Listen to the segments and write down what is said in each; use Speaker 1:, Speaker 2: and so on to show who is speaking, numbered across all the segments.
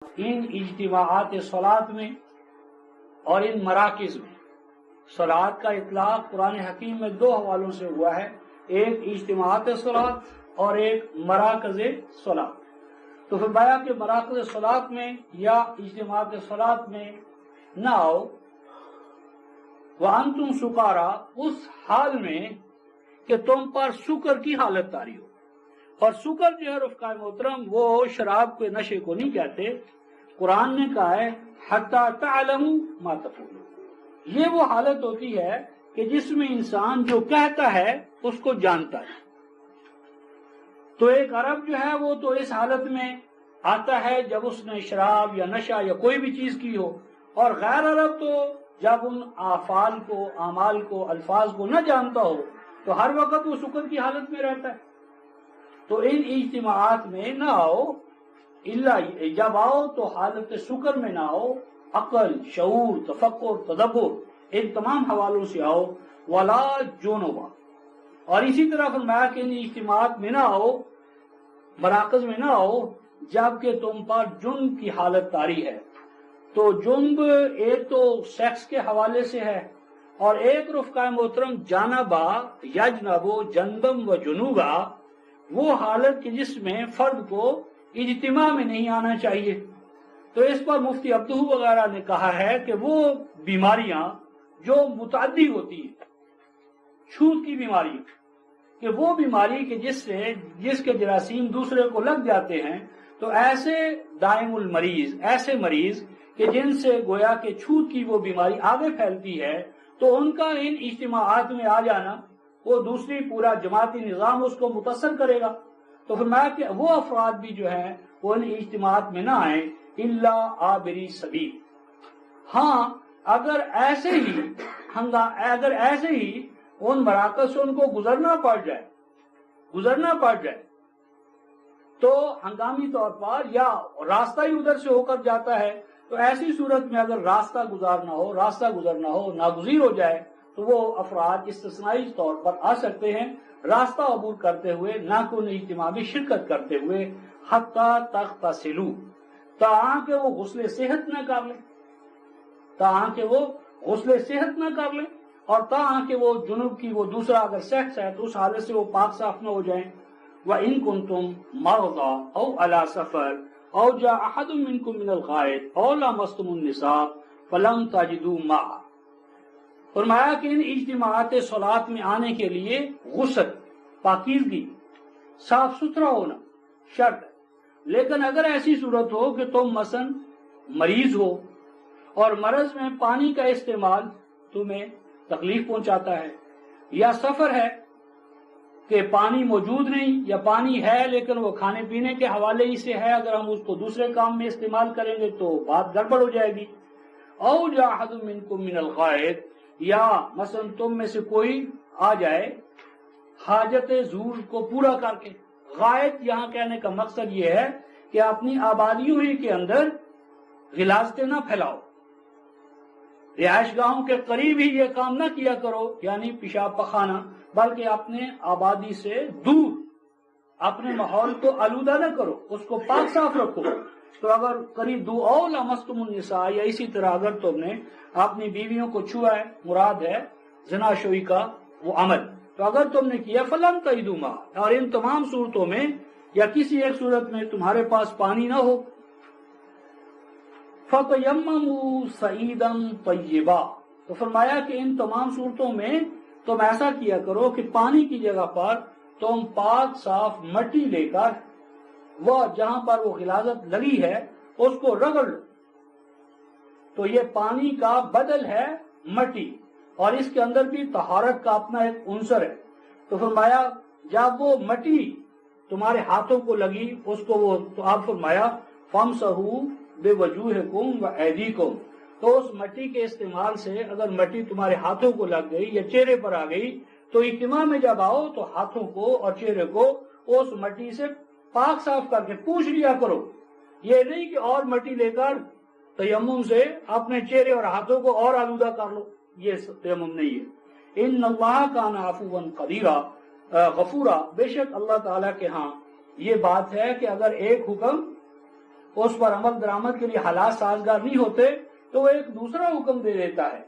Speaker 1: ان اجتماعات صلات میں اور ان مراکز میں صلات کا اطلاق قرآن حکیم میں دو حوالوں سے ہوا ہے، ایک اجتماعات صلات اور ایک مراکز صلات۔ تو فرمایا کہ مراکز صلات میں یا اجتماعات صلات میں نہ آؤ وانتم سکارا، اس حال میں کہ تم پر سکر کی حالت طاری ہو۔ اور سکر جو ہے رفقائے محترم وہ شراب کے نشے کو نہیں کہتے، قرآن نے کہا ہے حتی تعلموا ما تقولون، یہ وہ حالت ہوتی ہے کہ جس میں انسان جو کہتا ہے اس کو جانتا ہے۔ تو ایک عرب جو ہے وہ تو اس حالت میں آتا ہے جب اس نے شراب یا نشہ یا کوئی بھی چیز کی ہو، اور غیر عرب تو جب ان افعال کو، اعمال کو، الفاظ کو نہ جانتا ہو تو ہر وقت وہ سکر کی حالت میں رہتا ہے۔ تو ان اجتماعات میں نہ آؤ، جب آؤ تو حالت سکر میں نہ آؤ، عقل، شعور، تفکر، تدبر ان تمام حوالوں سے آؤ، ولا جنبا۔ اور اسی طرح فرمایا کہ ان اجتماعات میں نہ آؤ، مراکز میں نہ آؤ جبکہ تم پر جنب کی حالت طاری ہے۔ تو جنب ایک تو سیکس کے حوالے سے ہے، اور ایک رفقائے محترم جانبا، یجنبو، جنبم و جنوبا، وہ حالت کہ جس میں فرد کو اجتماع میں نہیں آنا چاہیے۔ تو اس پر مفتی عبدہ وغیرہ نے کہا ہے کہ وہ بیماریاں جو متعدی ہوتی ہیں، چھوت کی بیماری، کہ وہ بیماری کہ جس کے جراثیم دوسرے کو لگ جاتے ہیں، تو ایسے دائم المریض، ایسے مریض کہ جن سے گویا کہ چھوت کی وہ بیماری آگے پھیلتی ہے، تو ان کا ان اجتماعات میں آ جانا وہ دوسری پورا جماعتی نظام اس کو متاثر کرے گا۔ تو فرمایا کہ وہ افراد بھی جو ہیں وہ ان اجتماعات میں نہ آئیں الا عابری سبیل۔ ہاں اگر ایسے ہی ان مراکز سے ان کو گزرنا پڑ جائے تو ہنگامی طور پر، یا راستہ ہی ادھر سے ہو کر جاتا ہے، تو ایسی صورت میں اگر راستہ گزرنا ہو، ناگزیر ہو جائے، تو وہ افراد استثنائی طور پر آ سکتے ہیں، راستہ عبور کرتے ہوئے، نہ کہ ان اجتماع میں شرکت کرتے ہوئے، حتی تغتسلوا، تاکہ وہ غسل صحت نہ کر لیں، اور تاکہ وہ جنوب کی وہ دوسرا اگر سیکس ہے تو اس حالت سے وہ پاک صاف نہ ہو جائیں۔ وَإِن كُنتُم مَرْضَىٰ أَوْ عَلَىٰ سَفَرٍ أَوْ جَاءَ أَحَدٌ مِّنكُم مِّنَ الْغَائِطِ أَوْ لَامَسْتُمُ النِّسَاءَ فَلَمْ تَجِدُوا مَاءً۔ فرمایا کہ ان اجتماعات صلات میں آنے کے لیے غسل، پاکیزگی، صاف ستھرا ہونا شرط ہے، لیکن اگر ایسی صورت ہو کہ تم مثلا مریض ہو اور مرض میں پانی کا استعمال تمہیں تکلیف پہنچاتا ہے، یا سفر ہے کہ پانی موجود نہیں، یا پانی ہے لیکن وہ کھانے پینے کے حوالے ہی سے ہے، اگر ہم اس کو دوسرے کام میں استعمال کریں گے تو بات گڑبڑ ہو جائے گی۔ او جاء احد منکم من الغائط، یا مثلا تم میں سے کوئی آ جائے حاجت ظہور کو پورا کر کے۔ غائط یہاں کہنے کا مقصد یہ ہے کہ اپنی آبادیوں ہی کے اندر غلاظتیں نہ پھیلاؤ، رہائش گاہوں کے قریب ہی یہ کام نہ کیا کرو، یعنی پیشاب پخانہ، بلکہ اپنے آبادی سے دور اپنے ماحول کو آلودہ نہ کرو، اس کو پاک صاف رکھو۔ تو اگر قریب دو او لمستم النساء، یا اسی طرح اگر تم نے اپنی بیویوں کو چھوا ہے، مراد ہے زناشوئی کا وہ عمل، تو اگر تم نے کیا فلم تجدوا ماء، اور ان تمام صورتوں میں یا کسی ایک صورت میں تمہارے پاس پانی نہ ہو، فَتَيَمَّمُوا صَعِيدًا طَيِّبًا، تو فرمایا کہ ان تمام صورتوں میں تم ایسا کیا کرو کہ پانی کی جگہ پر تم پاک صاف مٹی لے کر وہ جہاں پر وہ غلاظت لگی ہے اس کو رگڑ لو۔ تو یہ پانی کا بدل ہے مٹی، اور اس کے اندر بھی طہارت کا اپنا ایک عنصر ہے۔ تو فرمایا جب وہ مٹی تمہارے ہاتھوں کو لگی اس کو تو آپ فرمایا فَامْسَحُوا بِوُجُوهِكُمْ وَأَيْدِيكُمْ، تو اس مٹی کے استعمال سے اگر مٹی تمہارے ہاتھوں کو لگ گئی یا چہرے پر آ گئی تو اجتماع میں جب آؤ تو ہاتھوں کو اور چہرے کو اس مٹی سے پاک صاف کر کے پوچھ لیا کرو۔ یہ نہیں کہ اور مٹی لے کر تیمم سے اپنے چہرے اور ہاتھوں کو اور آلودہ کر لو، یہ تیمم نہیں ہے۔ ان اللہ کان عفوا قدیرا، غفورا، بے شک اللہ تعالیٰ کے ہاں یہ بات ہے کہ اگر ایک حکم اس پر عمل درآمد کے لیے حالات سازگار نہیں ہوتے تو وہ ایک دوسرا حکم دے دیتا ہے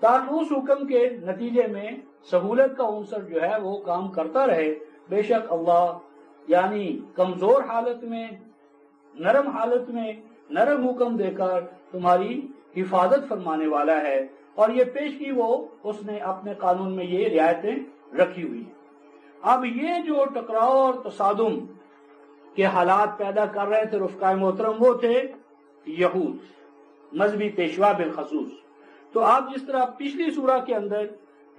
Speaker 1: تاکہ اس حکم کے نتیجے میں سہولت کا عنصر جو ہے وہ کام کرتا رہے۔ بے شک اللہ یعنی کمزور حالت میں، نرم حالت میں نرم حکم دے کر تمہاری حفاظت فرمانے والا ہے، اور یہ پیشگی وہ اس نے اپنے قانون میں یہ رعایتیں رکھی ہوئی ہیں۔ اب یہ جو ٹکراؤ اور تصادم کے حالات پیدا کر رہے تھے رفقائے محترم، وہ تھے یہود، مذہبی پیشوا بالخصوص۔ تو آپ جس طرح پچھلی سورہ کے اندر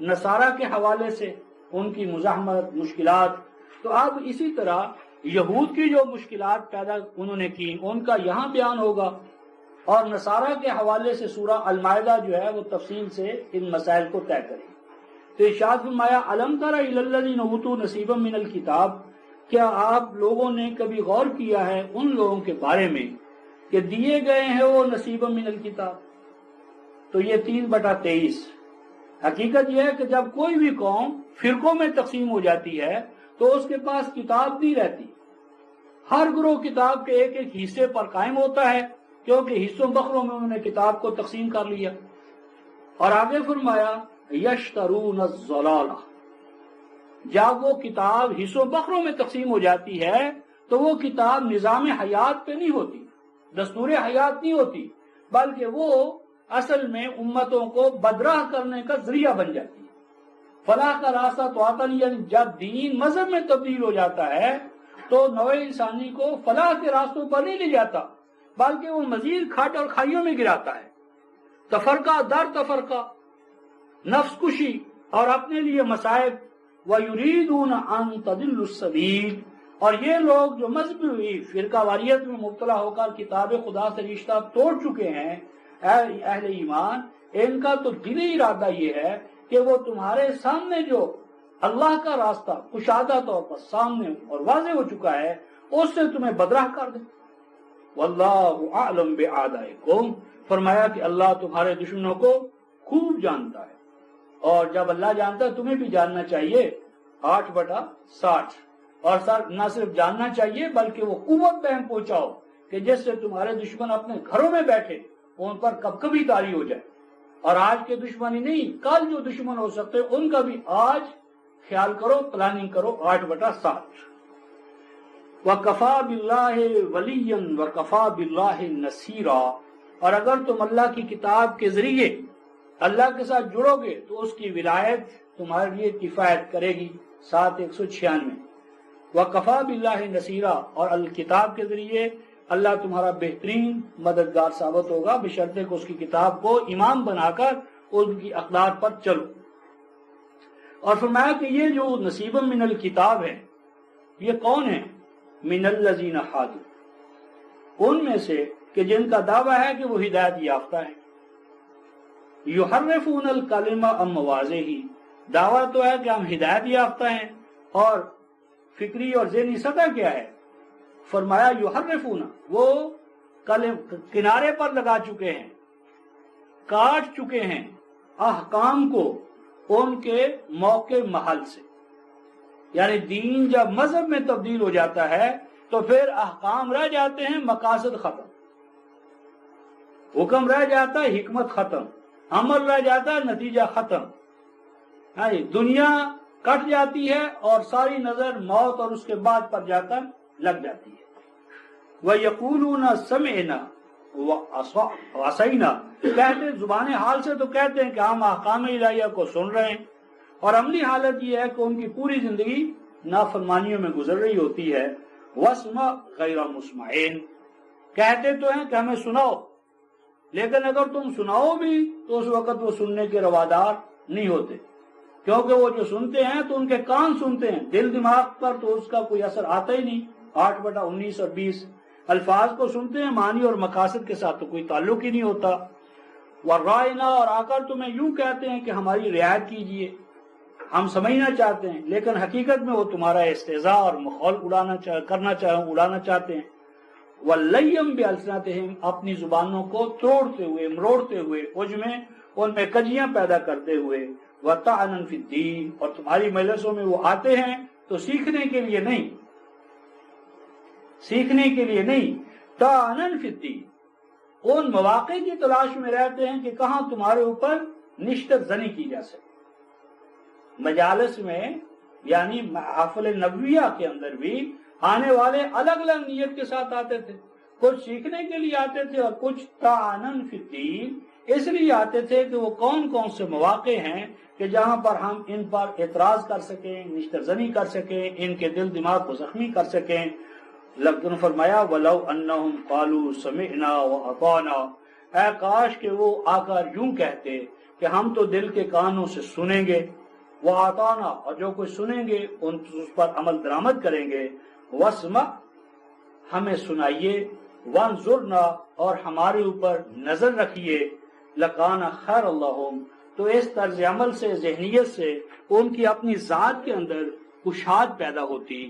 Speaker 1: نصارہ کے حوالے سے ان کی مزاحمت، مشکلات، تو اب اسی طرح یہود کی جو مشکلات پیدا انہوں نے کی ان کا یہاں بیان ہوگا، اور نصارہ کے حوالے سے سورہ المائدہ جو ہے وہ تفصیل سے ان مسائل کو طے کرے۔ تو ارشاد فرمایا الم تر الی الذین اوتوا نصیبا من الکتاب، کیا آپ لوگوں نے کبھی غور کیا ہے ان لوگوں کے بارے میں کہ دیے گئے ہیں وہ نصیبا من الکتاب؟ تو یہ 3/23 حقیقت یہ ہے کہ جب کوئی بھی قوم فرقوں میں تقسیم ہو جاتی ہے تو اس کے پاس کتاب نہیں رہتی، ہر گروہ کتاب کے ایک ایک حصے پر قائم ہوتا ہے، کیونکہ حصوں بخروں میں انہوں نے کتاب کو تقسیم کر لیا۔ اور آگے فرمایا یشترون الضلالہ، جب وہ کتاب حصوں بخروں میں تقسیم ہو جاتی ہے تو وہ کتاب نظام حیات پہ نہیں ہوتی، دستور حیات نہیں ہوتی، بلکہ وہ اصل میں امتوں کو بدراہ کرنے کا ذریعہ بن جاتی ہے۔ فلاح کا راستہ تو آتا نہیں، یعنی جب دین مذہب میں تبدیل ہو جاتا ہے تو نوع انسانی کو فلاح کے راستوں پر نہیں لے جاتا، بلکہ وہ مزید کھاٹ اور کھائیوں میں گراتا ہے، تفرقہ در تفرقہ، نفس کشی اور اپنے لیے مصائب۔ وَيُرِيدُونَ أَن تَضِلُّوا السَّبِيلَ، اور یہ لوگ جو مذہبی فرقہ واریت میں مبتلا ہو کر کتاب خدا سے رشتہ توڑ چکے ہیں، اہل ایمان، ان کا تو دلی ارادہ یہ ہے کہ وہ تمہارے سامنے جو اللہ کا راستہ کشادہ طور پر سامنے اور واضح ہو چکا ہے اس سے تمہیں بدراہ کر دیں۔ واللہ اعلم بأعدائکم، فرمایا کہ اللہ تمہارے دشمنوں کو خوب جانتا ہے، اور جب اللہ جانتا ہے تمہیں بھی جاننا چاہیے۔ 8/60، اور نہ صرف جاننا چاہیے بلکہ وہ قوت بہم پہنچاؤ کہ جس سے تمہارے دشمن اپنے گھروں میں بیٹھے ان پر کب کبھی طاری ہو جائے، اور آج کے دشمن ہی نہیں کل جو دشمن ہو سکتے ان کا بھی آج خیال کرو، پلاننگ کرو۔ 8/60 وَكَفَى بِاللَّهِ وَلِيًّا وَكَفَى بِاللَّهِ نَصِيرًا، اور اگر تم اللہ کی کتاب کے ذریعے اللہ کے ساتھ جڑو گے تو اس کی ولایت تمہارے لیے کفایت کرے گی۔ 7/196 وَكَفَى بِاللَّهِ نَصِيرًا، اور الکتاب کے ذریعے اللہ تمہارا بہترین مددگار ثابت ہوگا، بشرطے کہ اس کی کتاب کو امام بنا کر ان کی اقدار پر چلو۔ اور فرمایا کہ یہ جو نصیب من الکتاب ہے یہ کون ہے؟ من الذین ہادوا، ان میں سے کہ جن کا دعویٰ ہے کہ وہ ہدایت یافتہ ہے۔ یحرفون الکلم عن مواضعہ، دعویٰ تو ہے کہ ہم ہدایت یافتہ ہیں، اور فکری اور ذہنی سطح کیا ہے؟ فرمایا یحرفون، وہ کنارے پر لگا چکے ہیں، کاٹ چکے ہیں احکام کو ان کے موقع محل سے، یعنی دین جب مذہب میں تبدیل ہو جاتا ہے تو پھر احکام رہ جاتے ہیں، مقاصد ختم، حکم رہ جاتا ہے، حکمت ختم، عمل رہ جاتا ہے، نتیجہ ختم، دنیا کٹ جاتی ہے اور ساری نظر موت اور اس کے بعد پر جاتا لگ جاتی ہے۔ وَيَقُولُونَ سَمِعْنَا وَعَصَيْنَا، کہتے زبان حال سے تو کہتے ہیں کہ ہم احکام الہیہ کو سن رہے ہیں، اور عملی حالت یہ ہے کہ ان کی پوری زندگی نافرمانیوں میں گزر رہی ہوتی ہے۔ وَاسْمَعْ غَيْرَ مُسْمَعٍ، کہتے تو ہیں کہ ہمیں سناؤ، لیکن اگر تم سناؤ بھی تو اس وقت وہ سننے کے روادار نہیں ہوتے، کیونکہ وہ جو سنتے ہیں تو ان کے کان سنتے ہیں، دل دماغ پر تو اس کا کوئی اثر آتا ہی نہیں۔ 8/19 اور 20 الفاظ کو سنتے ہیں، معنی اور مقاصد کے ساتھ تو کوئی تعلق ہی نہیں ہوتا۔ وَرَائِنَا، اور آ کر تمہیں یوں کہتے ہیں کہ ہماری رعایت کیجئے، ہم سمجھنا چاہتے ہیں، لیکن حقیقت میں وہ تمہارا استہزاء اور مخول اڑانا چاہتے ہیں۔ وَلَيَّمْ بِأَلْسِنَتِهِمْ، اپنی زبانوں کو توڑتے ہوئے، مروڑتے ہوئے، ان میں کجیاں پیدا کرتے ہوئے۔ وَطَعْنًا فِي الدِّينِ، اور تمہاری مجلسوں میں وہ آتے ہیں تو سیکھنے کے لیے نہیں، طعناً فی الدین، ان مواقع کی تلاش میں رہتے ہیں کہ کہاں تمہارے اوپر نشتر زنی کی جا سکے۔ مجالس میں یعنی محافل نبویہ کے اندر بھی آنے والے الگ الگ نیت کے ساتھ آتے تھے، کچھ سیکھنے کے لیے آتے تھے اور کچھ طعناً فی الدین اس لیے آتے تھے کہ وہ کون کون سے مواقع ہیں کہ جہاں پر ہم ان پر اعتراض کر سکیں، نشتر زنی کر سکیں، ان کے دل دماغ کو زخمی کر سکیں۔ لیکن فرمایا وَلَوْ أَنَّهُمْ قَالُوا سَمِعْنَا وَأَطَعْنَا، اے کاش کہ وہ آ کر یوں کہتے کہ ہم تو دل کے کانوں سے سنیں گے، وَأَطَعْنَا، اور جو کچھ سنیں گے اس پر عمل درآمد کریں گے، وَاسْمَعْ، ہمیں سنائیے، وَانظُرْنَا، اور ہمارے اوپر نظر رکھیے، لَكَانَ خَيْرًا لَّهُمْ، تو اس طرز عمل سے، ذہنیت سے ان کی اپنی ذات کے اندر کشاد پیدا ہوتی،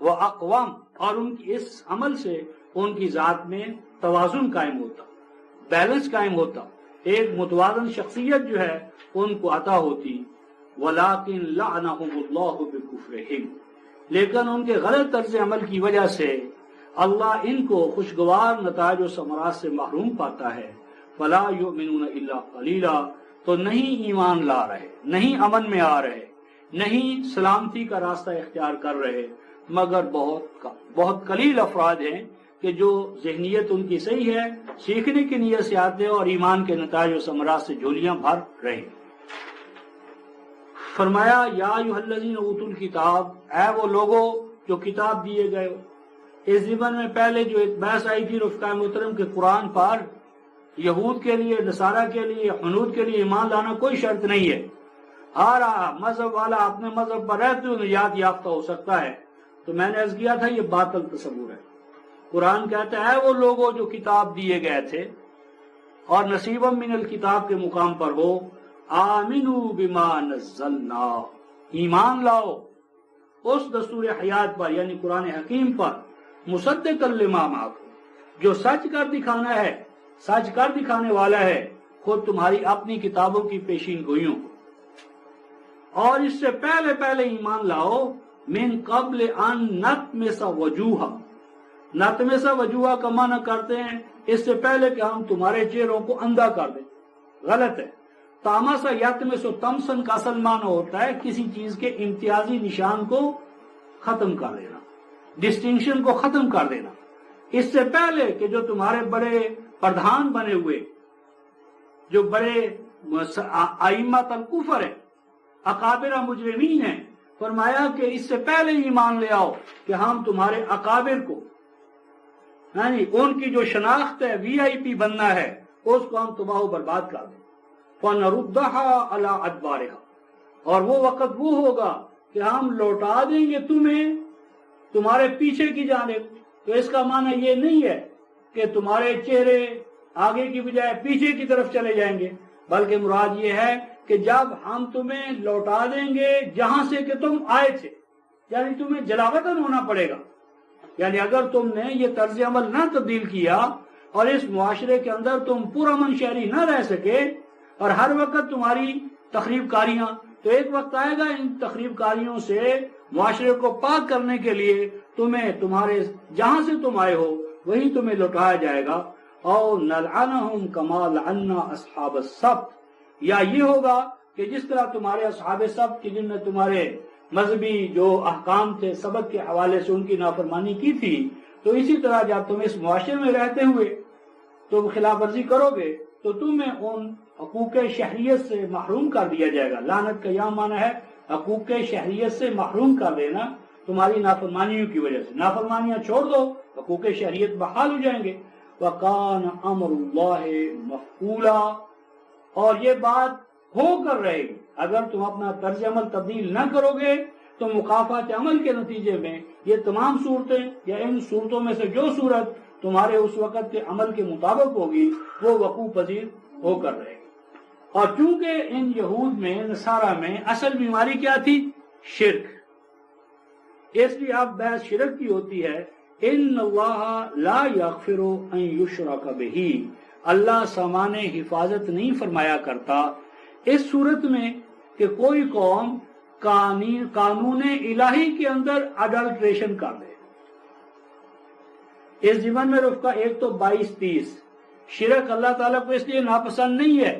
Speaker 1: وَأَقْوَمْ، اور ان کی اس عمل سے ان کی ذات میں توازن قائم ہوتا، بیلنس قائم ہوتا، ایک متوازن شخصیت جو ہے ان کو عطا ہوتی۔ وَلَٰكِن لَعْنَهُمُ اللَّهُ بِكُفْرِهِمْ، لیکن ان کے غلط طرز عمل کی وجہ سے اللہ ان کو خوشگوار نتائج و ثمرات سے محروم پاتا ہے۔ فَلَا يُؤْمِنُونَ إِلَّا قَلِيلًا، تو نہیں ایمان لا رہے، نہیں امن میں آ رہے، نہیں سلامتی کا راستہ اختیار کر رہے، مگر بہت قلیل افراد ہیں کہ جو ذہنیت ان کی صحیح ہے، سیکھنے کی نیت سے آتے اور ایمان کے نتائج و ثمرات سے جھولیاں بھر رہے۔ فرمایا یا ایھا الذین اوتوا الکتاب، اے وہ لوگوں جو کتاب دیے گئے ہو۔ اس زمن میں پہلے جو ایک بحث آئی تھی رفقائے محترم کے قرآن پر یہود کے لیے، نصارہ کے لیے، حنود کے لیے ایمان لانا کوئی شرط نہیں ہے، ہر مذہب والا اپنے مذہب پر رہتے ہوئے نجات یافتہ ہو سکتا ہے، تو میں نے عرض کیا تھا یہ باطل تصور ہے۔ قرآن کہتا ہے وہ لوگوں جو کتاب دیے گئے تھے اور نصیبا من الکتاب کے مقام پر ہو، آمنوا بما نزلنا، ایمان لاؤ اس دستور حیات پر یعنی قرآن حکیم پر، مصدقا لما معکم، جو سچ کر دکھانا ہے، سچ کر دکھانے والا ہے خود تمہاری اپنی کتابوں کی پیشین گوئیوں کو، اور اس سے پہلے پہلے ایمان لاؤ، من قبل ان نطمس وجوہا، نطمس وجوہا کا معنی کرتے ہیں اس سے پہلے کہ ہم تمہارے چہروں کو اندھا کر دیں، غلط ہے۔ تامسا یتمس و تمسن کا اصل معنی ہوتا ہے کسی چیز کے امتیازی نشان کو ختم کر دینا، ڈسٹنکشن کو ختم کر دینا۔ اس سے پہلے کہ جو تمہارے بڑے پردھان بنے ہوئے، جو بڑے ائمۃ الکفر ہیں، اکابر مجرمین ہیں، فرمایا کہ اس سے پہلے ایمان لے آؤ کہ ہم تمہارے اکابر کو، یعنی ان کی جو شناخت ہے، وی آئی پی بننا ہے، اس کو ہم تباہ و برباد کر دیں۔ فَنَرُدَّهَا عَلَىٰ أَدْبَارِهَا، اور وہ وقت وہ ہوگا کہ ہم لوٹا دیں گے تمہیں تمہارے پیچھے کی جانب۔ تو اس کا معنی یہ نہیں ہے کہ تمہارے چہرے آگے کی بجائے پیچھے کی طرف چلے جائیں گے، بلکہ مراد یہ ہے کہ جب ہم تمہیں لوٹا دیں گے جہاں سے کہ تم آئے تھے، یعنی تمہیں جلاوطن ہونا پڑے گا۔ یعنی اگر تم نے یہ طرز عمل نہ تبدیل کیا اور اس معاشرے کے اندر تم پرامن شہری نہ رہ سکے اور ہر وقت تمہاری تخریب کاریاں، تو ایک وقت آئے گا ان تخریب کاریوں سے معاشرے کو پاک کرنے کے لیے تمہیں تمہارے جہاں سے تم آئے ہو وہیں تمہیں لوٹایا جائے گا۔ اور نلعنہم کما لعنا اصحاب السبت، یا یہ ہوگا کہ جس طرح تمہارے اصحاب سبت کی جن نے تمہارے مذہبی جو احکام تھے سبت کے حوالے سے ان کی نافرمانی کی تھی، تو اسی طرح جب تم اس معاشرے میں رہتے ہوئے تم خلاف ورزی کرو گے تو تمہیں ان حقوق شہریت سے محروم کر دیا جائے گا۔ لعنت کا یہ معنی ہے حقوق شہریت سے محروم کر دینا تمہاری نافرمانیوں کی وجہ سے۔ نافرمانیاں چھوڑ دو، حقوق شہریت بحال ہو جائیں گے۔ وَقَانَ أَمْرُ اللَّهِ مَفْعُولًا، اور یہ بات ہو کر رہے گی اگر تم اپنا طرز عمل تبدیل نہ کرو گے تو مکافات عمل کے نتیجے میں یہ تمام صورتیں یا ان صورتوں میں سے جو صورت تمہارے اس وقت کے عمل کے مطابق ہوگی وہ وقوع پذیر ہو کر رہے گی۔ اور چونکہ ان یہود میں، نصارہ میں اصل بیماری کیا تھی؟ شرک، اس لیے اب بحث شرک کی ہوتی ہے۔ ان اللہ لا یغفر ان یشرک بہ، اللہ سامان حفاظت نہیں فرمایا کرتا اس صورت میں کہ کوئی قوم قانون الہی کے اندر اڈلٹریشن کر دے، اس ضمن میں رفقہ ایک تو 22-30 شرک اللہ تعالیٰ کو اس لیے ناپسند نہیں ہے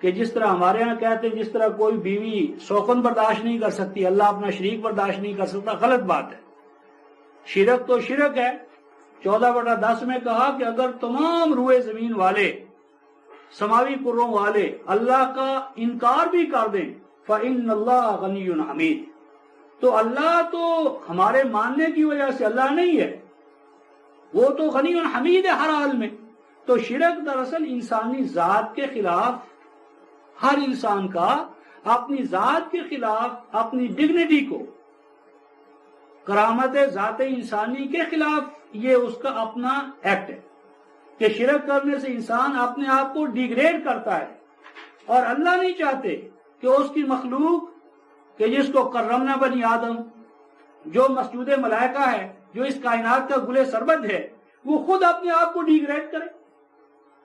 Speaker 1: کہ جس طرح ہمارے ہاں کہتے ہیں جس طرح کوئی بیوی سوکن برداشت نہیں کر سکتی اللہ اپنا شریک برداشت نہیں کر سکتا، غلط بات ہے۔ شرک تو شرک ہے۔ 14/10 میں کہا کہ اگر تمام روئے زمین والے سماوی کروں والے اللہ کا انکار بھی کر دیں فَإِنَّ اللَّهَ غَنِيٌّ حَمِيدٌ، تو اللہ تو ہمارے ماننے کی وجہ سے اللہ نہیں ہے، وہ تو غنی حمید ہے ہر حال میں۔ تو شرک دراصل انسانی ذات کے خلاف، ہر انسان کا اپنی ذات کے خلاف اپنی ڈگنیٹی کو، کرامت ذات انسانی کے خلاف یہ اس کا اپنا ایکٹ ہے کہ شرک کرنے سے انسان اپنے آپ کو ڈیگریڈ کرتا ہے، اور اللہ نہیں چاہتے کہ اس کی مخلوق کہ جس کو کرمنا بنی آدم، جو مسجود ملائکہ ہے، جو اس کائنات کا گلے سربد ہے، وہ خود اپنے آپ کو ڈیگریڈ کرے۔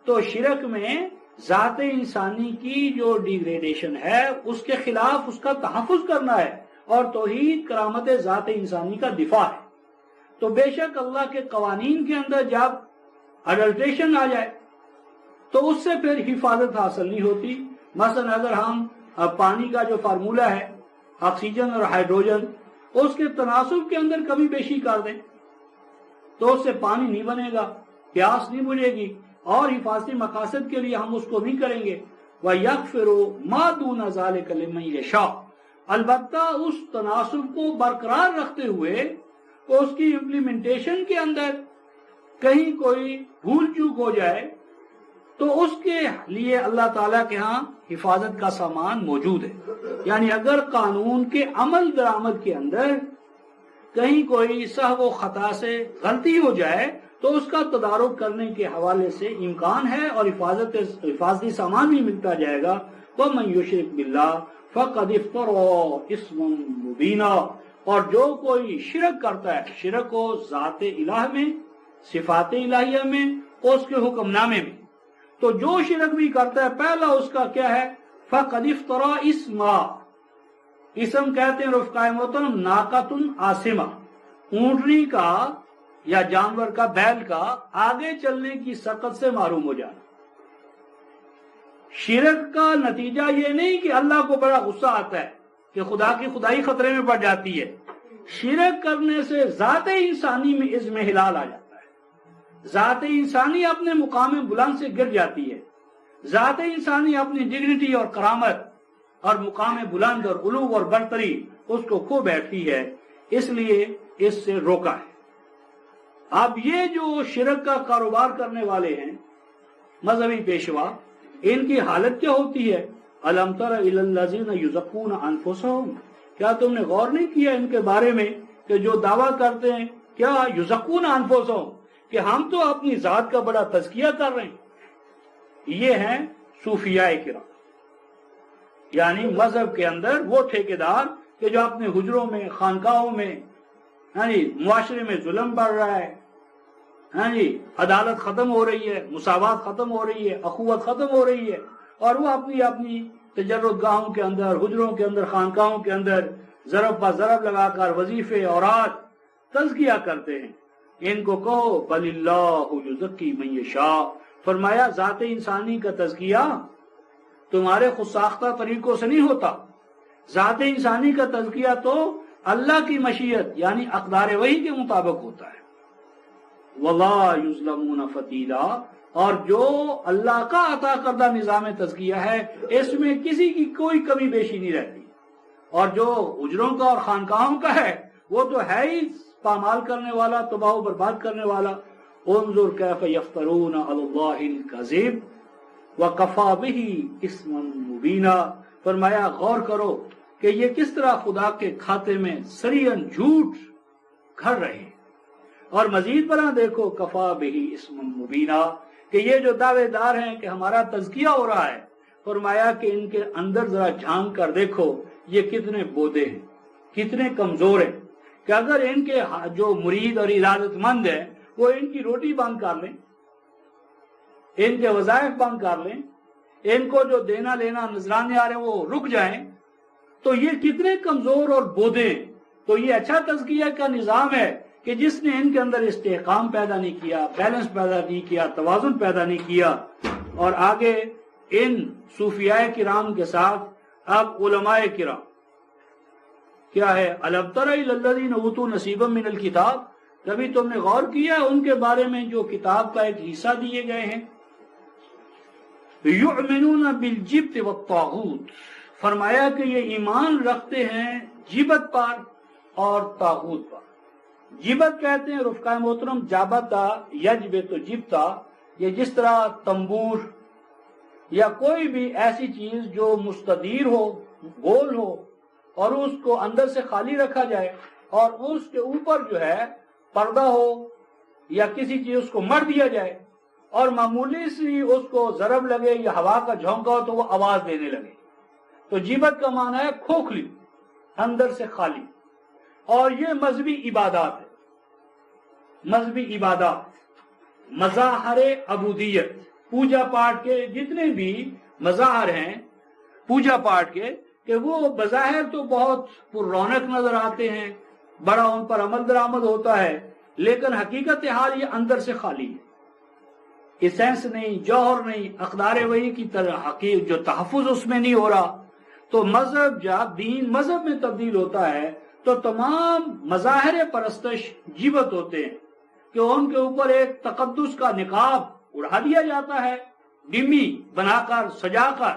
Speaker 1: تو شرک میں ذات انسانی کی جو ڈیگریڈیشن ہے اس کے خلاف اس کا تحفظ کرنا ہے، اور توحید کرامت ذات انسانی کا دفاع ہے۔ تو بے شک اللہ کے قوانین کے اندر جب اڈلٹریشن آ جائے تو اس سے پھر حفاظت حاصل نہیں ہوتی۔ مثلا اگر ہم پانی کا جو فارمولہ ہے آکسیجن اور ہائیڈروجن، اس کے تناسب کے اندر کمی بیشی کر دیں تو اس سے پانی نہیں بنے گا، پیاس نہیں بجھے گی، اور حفاظتی مقاصد کے لیے ہم اس کو نہیں کریں گے۔ وَيَغْفِرُ مَا دُونَ ذَلِكَ لِمَن يَشَاءُ، البتہ اس تناسب کو برقرار رکھتے ہوئے اس کی امپلیمنٹیشن کے اندر کہیں کوئی بھول چوک ہو جائے تو اس کے لیے اللہ تعالیٰ کے ہاں حفاظت کا سامان موجود ہے۔ یعنی اگر قانون کے عمل درآمد کے اندر کہیں کوئی سہو و خطا سے غلطی ہو جائے تو اس کا تدارک کرنے کے حوالے سے امکان ہے، اور حفاظتی سامان بھی ملتا جائے گا۔ وَمَن يُشْرِكْ بِاللَّهِ فَقَدِ افْتَرَىٰ إِثْمًا مُبِينًا، اور جو کوئی شرک کرتا ہے، شرک کو ذات الہ میں، صفات الہیہ میں، اس کے حکم نامے میں، تو جو شرک بھی کرتا ہے پہلا اس کا کیا ہے؟ فَقَدِ افْتَرَىٰ إِثْمًا، اسم کہتے ہیں رفقائے محترم ناقۃ عاصمہ، اونٹنی کا یا جانور کا، بیل کا آگے چلنے کی سقط سے محروم ہو جانا۔ شرک کا نتیجہ یہ نہیں کہ اللہ کو بڑا غصہ آتا ہے کہ خدا کی خدائی خطرے میں پڑ جاتی ہے، شرک کرنے سے ذات انسانی میں عزم ہلال آ جاتا ہے، ذات انسانی اپنے مقام بلند سے گر جاتی ہے، ذات انسانی اپنی ڈگنیٹی اور کرامت اور مقام بلند اور علو اور برتری اس کو کھو بیٹھتی ہے، اس لیے اس سے روکا ہے۔ اب یہ جو شرک کا کاروبار کرنے والے ہیں مذہبی پیشوا، ان کی حالت کیا ہوتی ہے؟ أَلَمْ تَرَ إِلَى الَّذِينَ يُزَكُّونَ أَنفُسَهُمْ، کیا تم نے غور نہیں کیا ان کے بارے میں کہ جو دعویٰ کرتے ہیں کیا یزکون انفسہم، کہ ہم تو اپنی ذات کا بڑا تزکیہ کر رہے ہیں۔ یہ ہیں صوفیاء کرام، یعنی مذہب کے اندر وہ ٹھیکیدار کہ جو اپنے حجروں میں، خانقاہوں میں، معاشرے میں ظلم بڑھ رہا ہے، عدالت ختم ہو رہی ہے، مساوات ختم ہو رہی ہے، اخوت ختم ہو رہی ہے، اور وہ اپنی تجرد گاہوں کے اندر، حجروں کے اندر، خانقاہوں کے اندر ضرب پر ضرب لگا کر وظیفے اوراد تزکیہ کرتے ہیں۔ ان کو کہو بل اللہ یزکی من یشاء، فرمایا ذات انسانی کا تزکیہ تمہارے خود ساختہ طریقوں سے نہیں ہوتا، ذات انسانی کا تزکیہ تو اللہ کی مشیت یعنی اقدار وحی کے مطابق ہوتا ہے۔ وَلَا يُظْلَمُونَ فَتِيلًا، اور جو اللہ کا عطا کردہ نظام تزکیہ ہے اس میں کسی کی کوئی کمی بیشی نہیں رہتی، اور جو حجروں کا اور خانقاہوں کا ہے وہ تو ہے ہی پامال کرنے والا، تباہ و برباد کرنے والا۔ انظر کیف یفترون علی اللہ الکذب وکفی بہ اثما مبینا، فرمایا غور کرو کہ یہ کس طرح خدا کے کھاتے میں سریعاً جھوٹ گھڑ رہے ہیں، اور مزید برآں دیکھو کفا بہ اثما مبینا، کہ یہ جو دعوے دار ہیں کہ ہمارا تزکیہ ہو رہا ہے، فرمایا کہ ان کے اندر ذرا جھانک کر دیکھو یہ کتنے بودے ہیں، کتنے کمزور ہیں، کہ اگر ان کے جو مرید اور ارادت مند ہیں وہ ان کی روٹی بند کر لیں، ان کے وظائف بند کر لیں، ان کو جو دینا لینا نذرانے آ رہے ہیں وہ رک جائیں، تو یہ کتنے کمزور اور بودے ہیں۔ تو یہ اچھا تزکیہ کا نظام ہے کہ جس نے ان کے اندر استحکام پیدا نہیں کیا، بیلنس پیدا نہیں کیا، توازن پیدا نہیں کیا، اور آگے ان صوفیاء کرام کے ساتھ اب علماء کرام کیا ہے، الم تر الی الذین اوتوا نصیبا من الکتاب، کبھی تم نے غور کیا ان کے بارے میں جو کتاب کا ایک حصہ دیے گئے ہیں، یؤمنون بالجبت والطاغوت، فرمایا کہ یہ ایمان رکھتے ہیں جبت پر اور طاغوت پر۔ جبت کہتے ہیں رفقائے محترم جابتا یجبت جبتا، یہ جس طرح تنبور یا کوئی بھی ایسی چیز جو مستدیر ہو، گول ہو، اور اس کو اندر سے خالی رکھا جائے اور اس کے اوپر جو ہے پردہ ہو یا کسی چیز کو مر دیا جائے اور معمولی سی اس کو ضرب لگے یا ہوا کا جھونکا ہو تو وہ آواز دینے لگے، تو جیبت کا معنی ہے کھوکھلی، اندر سے خالی۔ اور یہ مذہبی عبادات ہے، مذہبی عبادات، مظاہر عبودیت، پوجا پاٹ کے جتنے بھی مظاہر ہیں پوجا پاٹ کے، کہ وہ بظاہر تو بہت پر رونق نظر آتے ہیں، بڑا ان پر عمل درآمد ہوتا ہے، لیکن حقیقت حال یہ اندر سے خالی ہے، اسینس نہیں، جوہر نہیں، اقدار وحی کی طرح حقیقت جو تحفظ اس میں نہیں ہو رہا۔ تو مذہب جب دین مذہب میں تبدیل ہوتا ہے تو تمام مظاہر پرستش جیبت ہوتے ہیں کہ ان کے اوپر ایک تقدس کا نقاب اڑا دیا جاتا ہے، ڈمی بنا کر سجا کر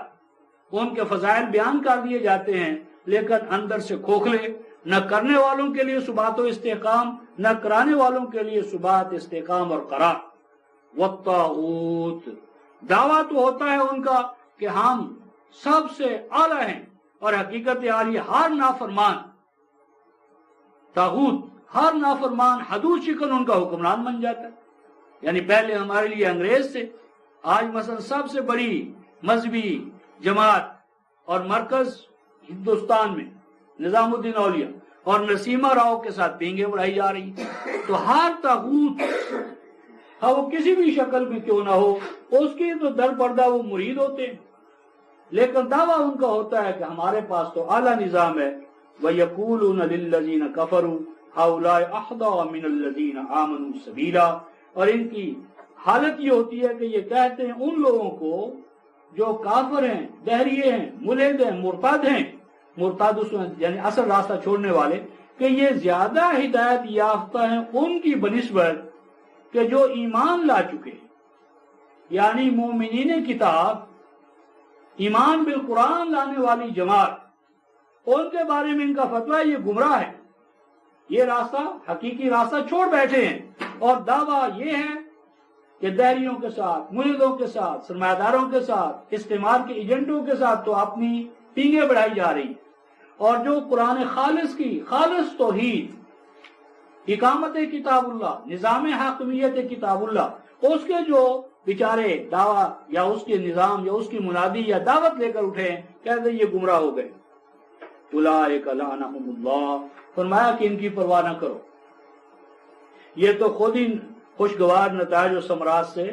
Speaker 1: ان کے فضائل بیان کر دیے جاتے ہیں، لیکن اندر سے کھوکھلے، نہ کرنے والوں کے لیے ثبات و استحکام، نہ کرانے والوں کے لیے ثبات، استحکام اور قرار۔ والطاغوت، دعویٰ تو ہوتا ہے ان کا کہ ہم سب سے اعلیٰ ہیں، اور حقیقت حال یہ ہر نافرمان طاغوت، ہر نافرمان حدود شکن ان کا حکمران بن جاتا ہے۔ یعنی پہلے ہمارے لیے انگریز تھے، آج مثلا سب سے بڑی مذہبی جماعت اور مرکز ہندوستان میں نظام الدین اولیاء اور نرسیما راؤ کے ساتھ پینگیں بڑھائی جا رہی ہیں۔ تو ہر طاغوت وہ کسی بھی شکل میں کیوں نہ ہو، اس کی تو در پردہ وہ مرید ہوتے ہیں، لیکن دعویٰ ان کا ہوتا ہے کہ ہمارے پاس تو اعلیٰ نظام ہے۔ وَيَقُولُونَ لِلَّذِينَ كَفَرُوا هَؤُلَاءِ أَهْدَىٰ مِنَ الَّذِينَ آمَنُوا سَبِيلًا، اور ان کی حالت یہ ہوتی ہے کہ یہ کہتے ہیں ان لوگوں کو جو کافر ہیں، دہریے ہیں، ملحد ہیں، مرتد ہیں، مرتد یعنی اصل راستہ چھوڑنے والے، کہ یہ زیادہ ہدایت یافتہ ہیں ان کی بنسبت کہ جو ایمان لا چکے ہیں، یعنی مومنین کتاب، ایمان بالقرآن لانے والی جماعت، ان کے بارے میں ان کا فتویٰ یہ گمراہ ہے، یہ راستہ حقیقی راستہ چھوڑ بیٹھے ہیں، اور دعویٰ یہ ہے کہ دہریوں کے ساتھ، ملحدوں کے ساتھ، سرمایہ داروں کے ساتھ، استعمار کے ایجنٹوں کے ساتھ تو اپنی پینگیں بڑھائی جا رہی ہیں، اور جو قرآن خالص کی خالص توحید، اقامت کتاب اللہ، نظام حاکمیت کتاب اللہ، اس کے جو بیچارے دعویٰ یا اس کے نظام یا اس کی منادی یا دعوت لے کر اٹھے ہیں، کہتے ہیں یہ گمراہ ہو گئے۔ اولئک لعنہم اللہ، فرمایا کہ ان کی پرواہ نہ کرو، یہ تو خود ہی خوشگوار نتائج و ثمرات سے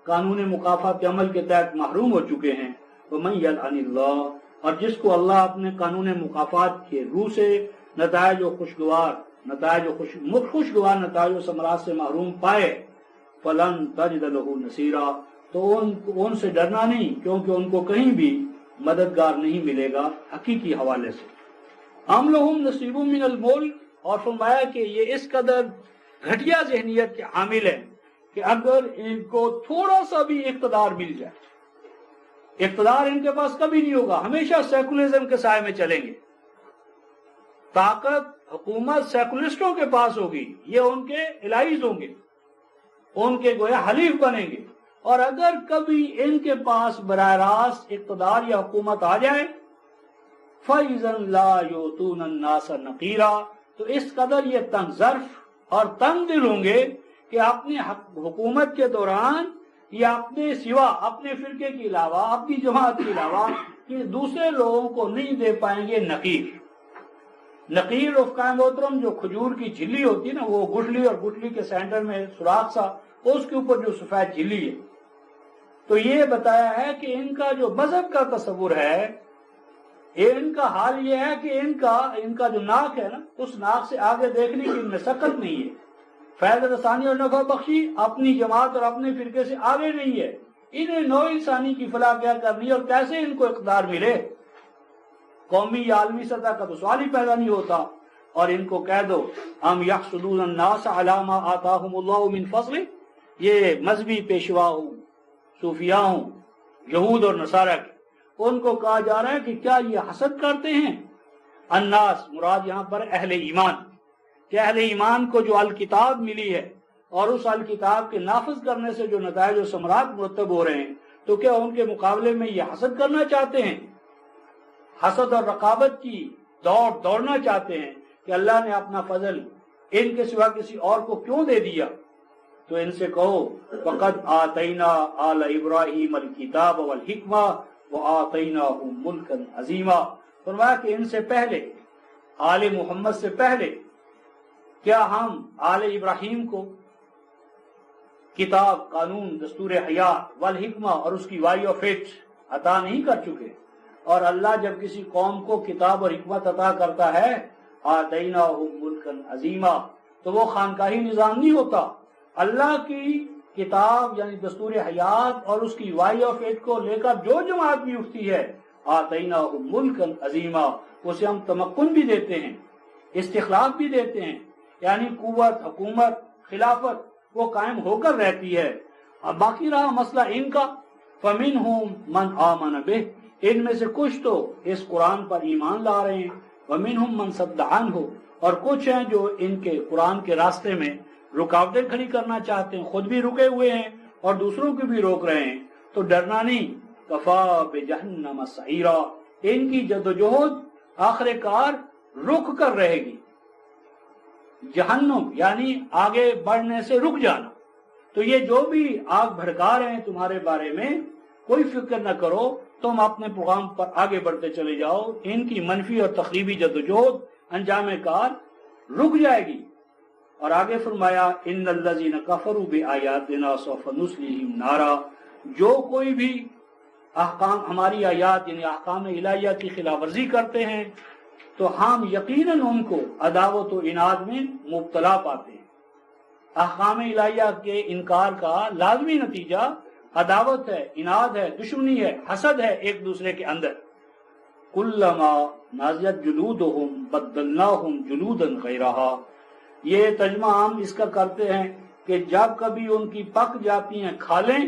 Speaker 1: قانون مکافات عمل کے تحت محروم ہو چکے ہیں۔ ومن یلعن اللہ، اور جس کو اللہ اپنے قانون مکافات کے روح سے نتائج و خوشگوار نتائج و ثمرات سے محروم پائے، فلن تجد لہ نصیرا، تو ان سے ڈرنا نہیں، کیونکہ ان کو کہیں بھی مددگار نہیں ملے گا حقیقی حوالے سے۔ ام لہم نصیب من الملک، اور فرمایا کہ یہ اس قدر گھٹیا ذہنیت کے حامل ہیں کہ اگر ان کو تھوڑا سا بھی اقتدار مل جائے، اقتدار ان کے پاس کبھی نہیں ہوگا، ہمیشہ سیکولرزم کے سائے میں چلیں گے، طاقت حکومت سیکولرسٹوں کے پاس ہوگی، یہ ان کے الائز ہوں گے، ان کے گویا حلیف بنیں گے، اور اگر کبھی ان کے پاس براہ راست اقتدار یا حکومت آ جائے، فَإِذًا لَا يُؤْتُونَ النَّاسَ نَقِيرًا، تو اس قدر یہ تنگ ظرف اور تنگ دل ہوں گے کہ اپنے حکومت کے دوران یا اپنے سوا، اپنے فرقے کے علاوہ، اپنی جماعت کے علاوہ کہ دوسرے لوگوں کو نہیں دے پائیں گے نقیر۔ نقیر رفقائے محترم جو کھجور کی جھلی ہوتی ہے نا، وہ گٹھلی، اور گٹھلی کے سینٹر میں سوراخ سا، اس کے اوپر جو سفید جھلی ہے، تو یہ بتایا ہے کہ ان کا جو مذہب کا تصور ہے، ان کا حال یہ ہے کہ ان کا جو ناک ہے نا، اس ناک سے آگے دیکھنے کی ان میں سکت نہیں ہے، فیض رسانی اور نفع بخشی اپنی جماعت اور اپنے فرقے سے آگے نہیں ہے. انہیں نوع انسانی کی فلاح کیا کرنی ہے اور کیسے ان کو اقتدار ملے؟ قومی یا عالمی سطح کا تو سوال ہی پیدا نہیں ہوتا. اور ان کو کہہ دو ام یحسدون الناس علی ما آتاہم اللہ من فضل، یہ مذہبی پیشوا ہوں، صوفیاء ہوں، یہود اور نصارہ کے، ان کو کہا جا رہا ہے کہ کیا یہ حسد کرتے ہیں؟ الناس مراد یہاں پر اہل ایمان، کہ اہل ایمان کو جو الکتاب ملی ہے اور اس الکتاب کے نافذ کرنے سے جو نتائج و ثمرات مرتب ہو رہے ہیں، تو کیا ان کے مقابلے میں یہ حسد کرنا چاہتے ہیں؟ حسد اور رقابت کی دوڑنا چاہتے ہیں کہ اللہ نے اپنا فضل ان کے سوا کسی اور کو کیوں دے دیا؟ تو ان سے کہو وَقَدْ آتَيْنَا آلَ إِبْرَاهِيمَ الْكِتَابَ وَالْحِكْمَةَ وَآتَيْنَاهُمْ مُلْكًا عَظِيمًا. فرمایا کہ ان سے پہلے، آل محمد سے پہلے، کیا ہم آل ابراہیم کو کتاب، قانون، دستور حیات والحکمہ اور اس کی وائی آف ایٹ عطا نہیں کر چکے؟ اور اللہ جب کسی قوم کو کتاب اور حکمت عطا کرتا ہے آتیناہم ملکن عظیما، تو وہ خانقاہی نظام نہیں ہوتا. اللہ کی کتاب یعنی دستور حیات اور اس کی وائی آف ایٹ کو لے کر جو جماعت بھی اٹھتی ہے آتیناہم ملکن عظیما، اسے ہم تمکن بھی دیتے ہیں، استخلاف بھی دیتے ہیں، یعنی قوت، حکومت، خلافت وہ قائم ہو کر رہتی ہے. اب باقی رہا مسئلہ ان کا، فَمِنْهُمْ مَنْ آمَنَ بِهِ، ان میں سے کچھ تو اس قرآن پر ایمان لا رہے ہیں، وَمِنْهُمْ مَنْ صَدَّ عَنْهُ، اور کچھ ہیں جو ان کے قرآن کے راستے میں رکاوٹیں کھڑی کرنا چاہتے ہیں، خود بھی رکے ہوئے ہیں اور دوسروں کو بھی روک رہے ہیں. تو ڈرنا نہیں، کفا بجہنم سعیرا، ان کی جدوجہد آخر کار رک کر رہے گی. جہنم یعنی آگے بڑھنے سے رک جانا. تو یہ جو بھی آگ بھڑکا رہے ہیں تمہارے بارے میں، کوئی فکر نہ کرو، تم اپنے پیغام پر آگے بڑھتے چلے جاؤ. ان کی منفی اور تخریبی جدوجہد انجام کار رک جائے گی. اور آگے فرمایا ان الذین کفروا بآیاتنا سوف نصلیہم نارا، جو کوئی بھی احکام ہماری آیات یعنی احکام الہیہ کی خلاف ورزی کرتے ہیں تو ہم یقیناً ان کو عداوت و عناد میں مبتلا پاتے ہیں. احکام الہیہ کے انکار کا لازمی نتیجہ عداوت ہے، عناد ہے، دشمنی ہے، حسد ہے ایک دوسرے کے اندر. کلما نضجت جلودہم بدلناہم جلودا غیرہا، یہ ترجمہ ہم اس کا کرتے ہیں کہ جب کبھی ان کی پک جاتی ہیں کھالیں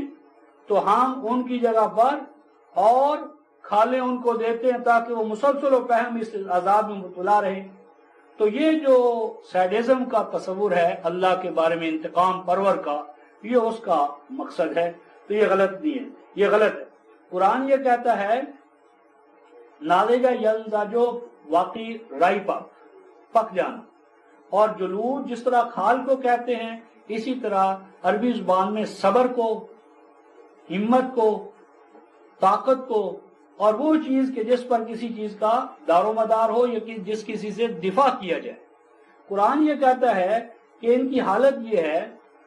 Speaker 1: تو ہم ان کی جگہ پر اور کھالیں ان کو دیتے ہیں تاکہ وہ مسلسل و فہم اس عذاب میں مبتلا رہے. تو یہ جو سیڈزم کا تصور ہے اللہ کے بارے میں انتقام پرور کا، یہ اس کا مقصد ہے. تو یہ غلط نہیں ہے، یہ غلط ہے. قرآن یہ کہتا ہے ناضجہ ینضجو، واقعی رائی پک جانا، اور جلود جس طرح کھال کو کہتے ہیں اسی طرح عربی زبان میں صبر کو، ہمت کو، طاقت کو، اور وہ چیز کہ جس پر کسی چیز کا دار و مدار ہو یا جس کسی سے دفاع کیا جائے. قرآن یہ کہتا ہے کہ ان کی حالت یہ ہے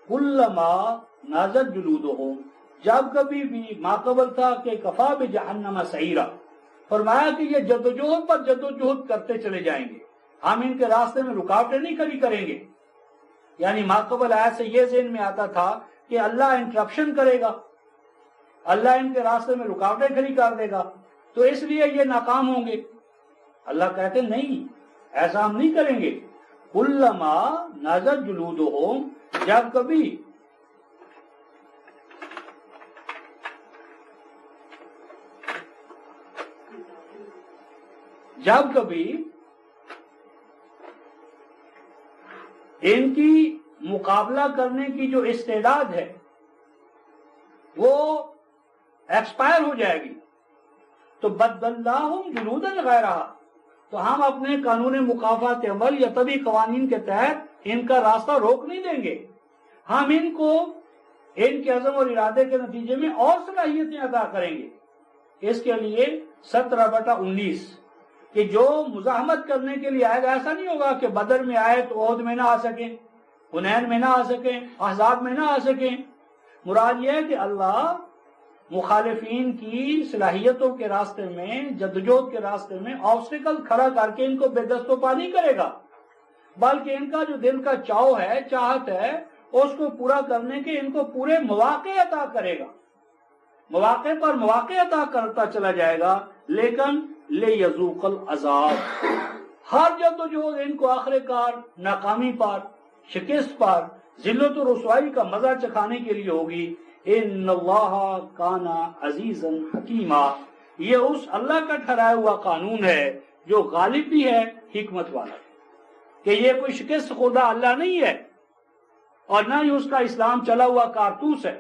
Speaker 1: کلما نضجت جلودہم، جب کبھی بھی ماقبل تھا کہ کفا بجہنم سعیرا، فرمایا کہ یہ جدوجہد پر جدوجہد کرتے چلے جائیں گے، ہم ان کے راستے میں رکاوٹیں نہیں کھڑی کریں گے. یعنی ماقبل آیت سے یہ ذہن میں آتا تھا کہ اللہ انٹرپشن کرے گا، اللہ ان کے راستے میں رکاوٹیں کھڑی کر دے گا، تو اس لیے یہ ناکام ہوں گے. اللہ کہتے نہیں، ایسا ہم نہیں کریں گے. کلما نضجت جلودہم، جب کبھی ان کی مقابلہ کرنے کی جو استعداد ہے وہ ایکسپائر ہو جائے گی تو بدلناہم جلودا غیرہا، تو ہم اپنے قانون مکافات عمل یا طبی قوانین کے تحت ان کا راستہ روک نہیں دیں گے. ہم ان کو ان کے عزم اور ارادے کے نتیجے میں اور صلاحیتیں عطا کریں گے. اس کے لیے 17/19 کہ جو مزاحمت کرنے کے لیے آئے گا، ایسا نہیں ہوگا کہ بدر میں آئے تو عہد میں نہ آ سکیں، حنین میں نہ آ سکیں، احزاب میں نہ آ سکیں. مراد یہ ہے کہ اللہ مخالفین کی صلاحیتوں کے راستے میں، جدوجہد کے راستے میں آبسٹیکل کھڑا کر کے ان کو بے دست و پا نہیں کرے گا، بلکہ ان کا جو دل کا چاؤ ہے، چاہت ہے، اس کو پورا کرنے کے ان کو پورے مواقع عطا کرے گا، مواقع پر مواقع عطا کرتا چلا جائے گا، لیکن لِيَذُوقَ الْعَذَابَ، ہر جدوجہد ان کو آخر کار ناکامی پر، شکست پر، ذلت و رسوائی کا مزہ چکھانے کے لیے ہوگی۔ ان اللہ کان عزیزا حکیما، یہ اس اللہ کا ٹھہرایا ہوا قانون ہے جو غالب بھی ہے، حکمت والا ہے، کہ یہ کوئی شکست خوردہ اللہ نہیں ہے اور نہ ہی اس کا اسلام چلا ہوا کارتوس ہے۔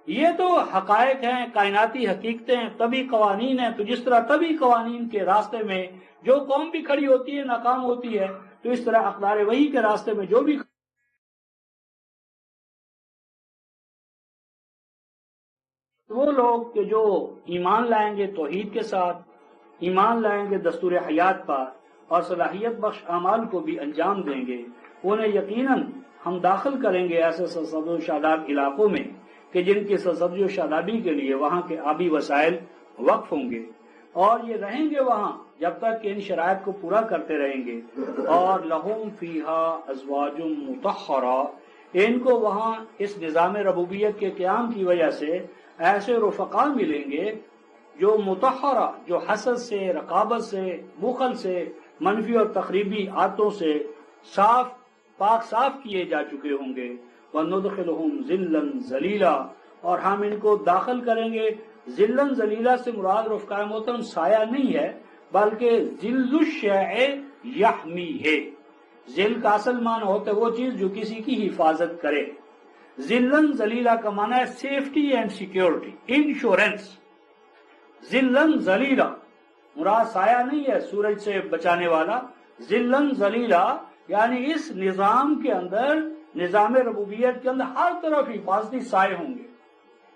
Speaker 1: یہ تو حقائق ہیں، کائناتی حقیقتیں ہیں، طبی قوانین ہیں۔ تو جس طرح طبی قوانین کے راستے میں جو قوم بھی کھڑی ہوتی ہے ناکام ہوتی ہے، تو اس طرح اقدار وحی کے راستے میں جو بھی وہ لوگ کہ جو ایمان لائیں گے توحید کے ساتھ، ایمان لائیں گے دستور حیات پر اور صلاحیت بخش اعمال کو بھی انجام دیں گے، انہیں یقیناً ہم داخل کریں گے ایسے سرسبز و شاداب علاقوں میں کہ جن کی سرسبزی و شادابی کے لیے وہاں کے آبی وسائل وقف ہوں گے، اور یہ رہیں گے وہاں جب تک کہ ان شرائط کو پورا کرتے رہیں گے۔ اور لہم فیہا ازواج مطہرہ، ان کو وہاں اس نظام ربوبیت کے قیام کی وجہ سے ایسے رفقا ملیں گے جو مطہرہ، جو حسد سے، رقابت سے، بخل سے، منفی اور تخریبی عادتوں سے صاف پاک صاف کیے جا چکے ہوں گے۔ وَنُدْخِلُهُمْ ذِلًّا ذَلِيلًا، اور ہم ان کو داخل کریں گے۔ ذِلًّا ذَلِيلًا سے مراد رفقائے محترم سایہ نہیں ہے، بلکہ ذِلُّ الشَّيْءِ يَحْمِيهِ، ذل کا اصل معنی ہوتا ہے وہ چیز جو کسی کی حفاظت کرے۔ ذِلًّا ذَلِيلًا کا معنی ہے سیفٹی اینڈ سیکیورٹی، انشورنس۔ ذِلًّا ذَلِيلًا مراد سایہ نہیں ہے سورج سے بچانے والا، ذِلًّا ذَلِيلًا یعنی اس نظام کے اندر، نظام ربوبیت کے اندر ہر طرف حفاظتی سائے ہوں گے،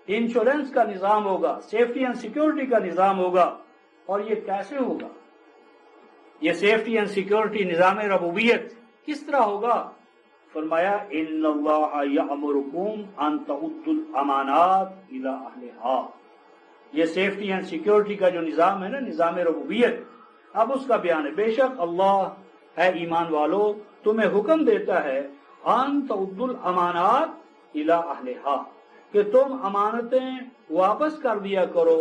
Speaker 1: انشورنس کا نظام ہوگا، سیفٹی اینڈ سیکیورٹی کا نظام ہوگا۔ اور یہ کیسے ہوگا؟ یہ سیفٹی اینڈ سیکیورٹی نظام ربوبیت کس طرح ہوگا؟ فرمایا ان اللہ یامرکم ان تؤدوا الامانات الی اہلھا، یہ سیفٹی اینڈ سیکیورٹی کا جو نظام ہے نا، نظام ربوبیت، اب اس کا بیان ہے۔ بے شک اللہ اے ایمان والو تمہیں حکم دیتا ہے ان تؤدوا الامانات الی اہلھا، کہ تم امانتیں واپس کر دیا کرو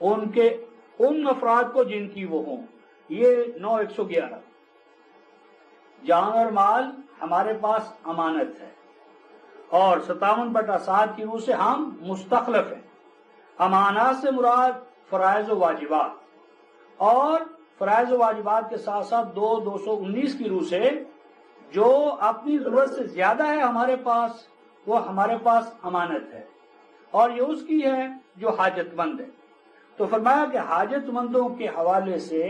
Speaker 1: ان افراد کو جن کی وہ ہوں۔ یہ 9:111، جان اور مال ہمارے پاس امانت ہے، اور 57/7 کی روح سے ہم مستخلف ہیں۔ امانات سے مراد فرائض و واجبات، اور فرائض و واجبات کے ساتھ ساتھ 219 کی روح سے جو اپنی ضرورت سے زیادہ ہے ہمارے پاس، وہ ہمارے پاس امانت ہے، اور یہ اس کی ہے جو حاجت مند ہے۔ تو فرمایا کہ حاجت مندوں کے حوالے سے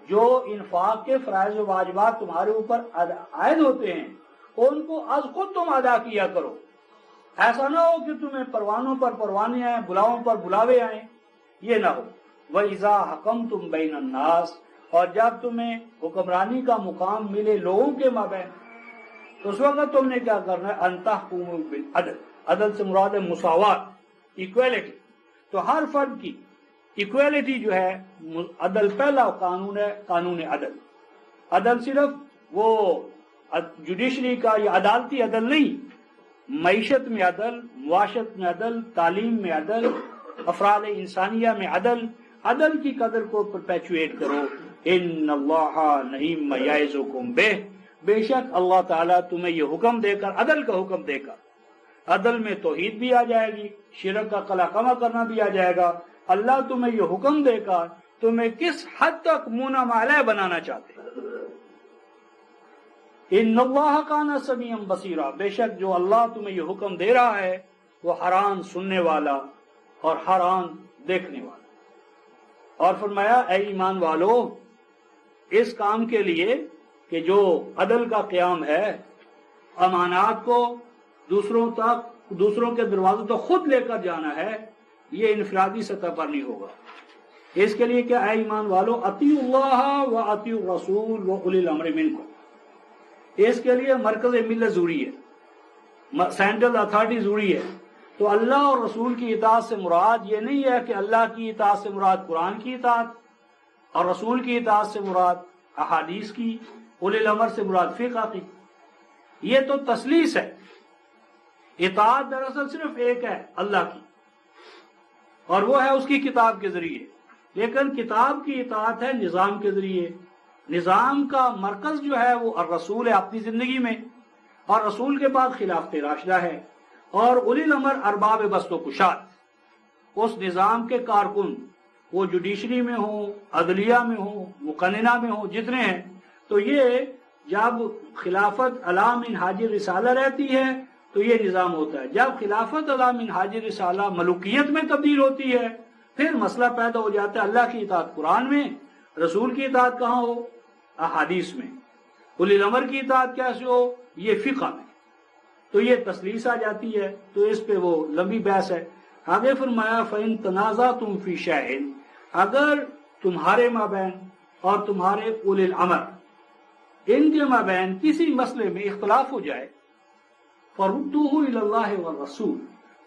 Speaker 1: جو انفاق کے فرائض و واجبات تمہارے اوپر عائد ہوتے ہیں ان کو از خود تم ادا کیا کرو۔ ایسا نہ ہو کہ تمہیں پروانوں پر پروانے آئیں، بلاؤں پر بلاوے آئیں، یہ نہ ہو۔ وَإِذَا حَكَمْتُمْ بَيْنَ النَّاسِ، اور جب تمہیں حکمرانی کا مقام ملے لوگوں کے مابین، تو اس وقت تم نے کیا کرنا ہے؟ أَن تَحْكُمُوا بِالْعَدْلِ، عدل سے مراد ہے مساوات، ایکویلٹی۔ تو ہر فرد کی ایکویلٹی جو ہے، عدل پہلا قانون ہے، قانون عدل۔ عدل صرف وہ جوڈیشری کا یا عدالتی عدل نہیں، معیشت میں عدل، معاشرت میں عدل، تعلیم میں عدل، افراد انسانیہ میں عدل۔ عدل کی قدر کو پرپیچویٹ کرو۔ ان اللہ نعم یعظکم بہ، بے شک اللہ تعالیٰ تمہیں یہ حکم دے کر، عدل کا حکم دے کر، عدل میں توحید بھی آ جائے گی، شرک کا قلقمہ کرنا بھی آ جائے گا۔ اللہ تمہیں یہ حکم دے کر تمہیں کس حد تک منہ مالے بنانا چاہتے ہیں۔ ان اللہ کان سمیعا بصیرا، بے شک جو اللہ تمہیں یہ حکم دے رہا ہے وہ حران سننے والا اور حران دیکھنے والا۔ اور فرمایا اے ایمان والو، اس کام کے لیے کہ جو عدل کا قیام ہے، امانات کو دوسروں کے دروازوں تک خود لے کر جانا ہے، یہ انفرادی سطح پر نہیں ہوگا۔ اس کے لیے کیا اے ایمان والو، اطیعوا اللہ و اطیعوا الرسول و اولی الامر منکم، اس کے لیے مرکز ملت ضروری ہے، سینٹرل اتھارٹی ضروری ہے۔ تو اللہ اور رسول کی اطاعت سے مراد یہ نہیں ہے کہ اللہ کی اطاعت سے مراد قرآن کی اطاعت، اور رسول کی اطاعت سے مراد احادیث کی، اولی الامر سے مراد فقہ کی، یہ تو تسلیس ہے۔ اطاعت دراصل صرف ایک ہے اللہ کی، اور وہ ہے اس کی کتاب کے ذریعے، لیکن کتاب کی اطاعت ہے نظام کے ذریعے۔ نظام کا مرکز جو ہے وہ الرسول ہے اپنی زندگی میں، اور رسول کے بعد خلافت راشدہ ہے، اور اولی الامر ارباب بسط و کشاد، اس نظام کے کارکن، وہ جوڈیشری میں ہوں، عدلیہ میں ہوں، مقننہ میں ہوں، جتنے ہیں، تو یہ جب خلافت علی منہاج رسالہ رہتی ہے تو یہ نظام ہوتا ہے۔ جب خلافت علی منہاج رسالہ ملوکیت میں تبدیل ہوتی ہے، پھر مسئلہ پیدا ہو جاتا ہے اللہ کی اطاعت قرآن میں، رسول کی اطاعت کہاں ہو؟ احادیث میں۔ اولی الامر کی اطاعت کیسے ہو؟ یہ فقہ میں۔ تو یہ تسلیس آ جاتی ہے، تو اس پہ وہ لمبی بحث ہے۔ آگے فرمایا فَإِن تَنَازَعْتُمْ فِي شَيْءٍ، اگر تمہارے مابین اور تمہارے اولی الامر ان کے مابین کسی مسئلے میں اختلاف ہو جائے، فَرُدُّوهُ إِلَى اللَّهِ وَالرَّسُولِ،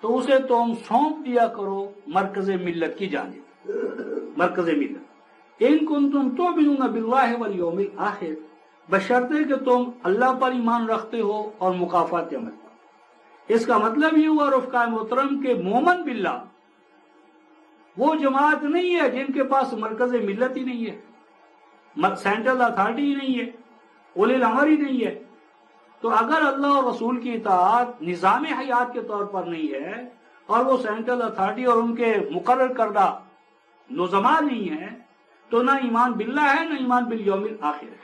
Speaker 1: تو اسے تم سونپ دیا کرو مرکز ملت کی جانب، مرکز ملت۔ إِن كُنتُمْ تُؤْمِنُونَ بِاللَّهِ وَالْيَوْمِ الْآخِرِ، بشرطے کہ تم اللہ پر ایمان رکھتے ہو اور مکافات عمل پر۔ اس کا مطلب یہ ہوا رفقائے محترم کہ مومن باللہ وہ جماعت نہیں ہے جن کے پاس مرکز ملت ہی نہیں ہے، سینٹرل اتھارٹی ہی نہیں ہے، اولی الامر ہی نہیں ہے۔ تو اگر اللہ اور رسول کی اطاعت نظام حیات کے طور پر نہیں ہے، اور وہ سینٹرل اتھارٹی اور ان کے مقرر کردہ نظما نہیں ہے، تو نہ ایمان باللہ ہے نہ ایمان بالیوم الآخر ہے۔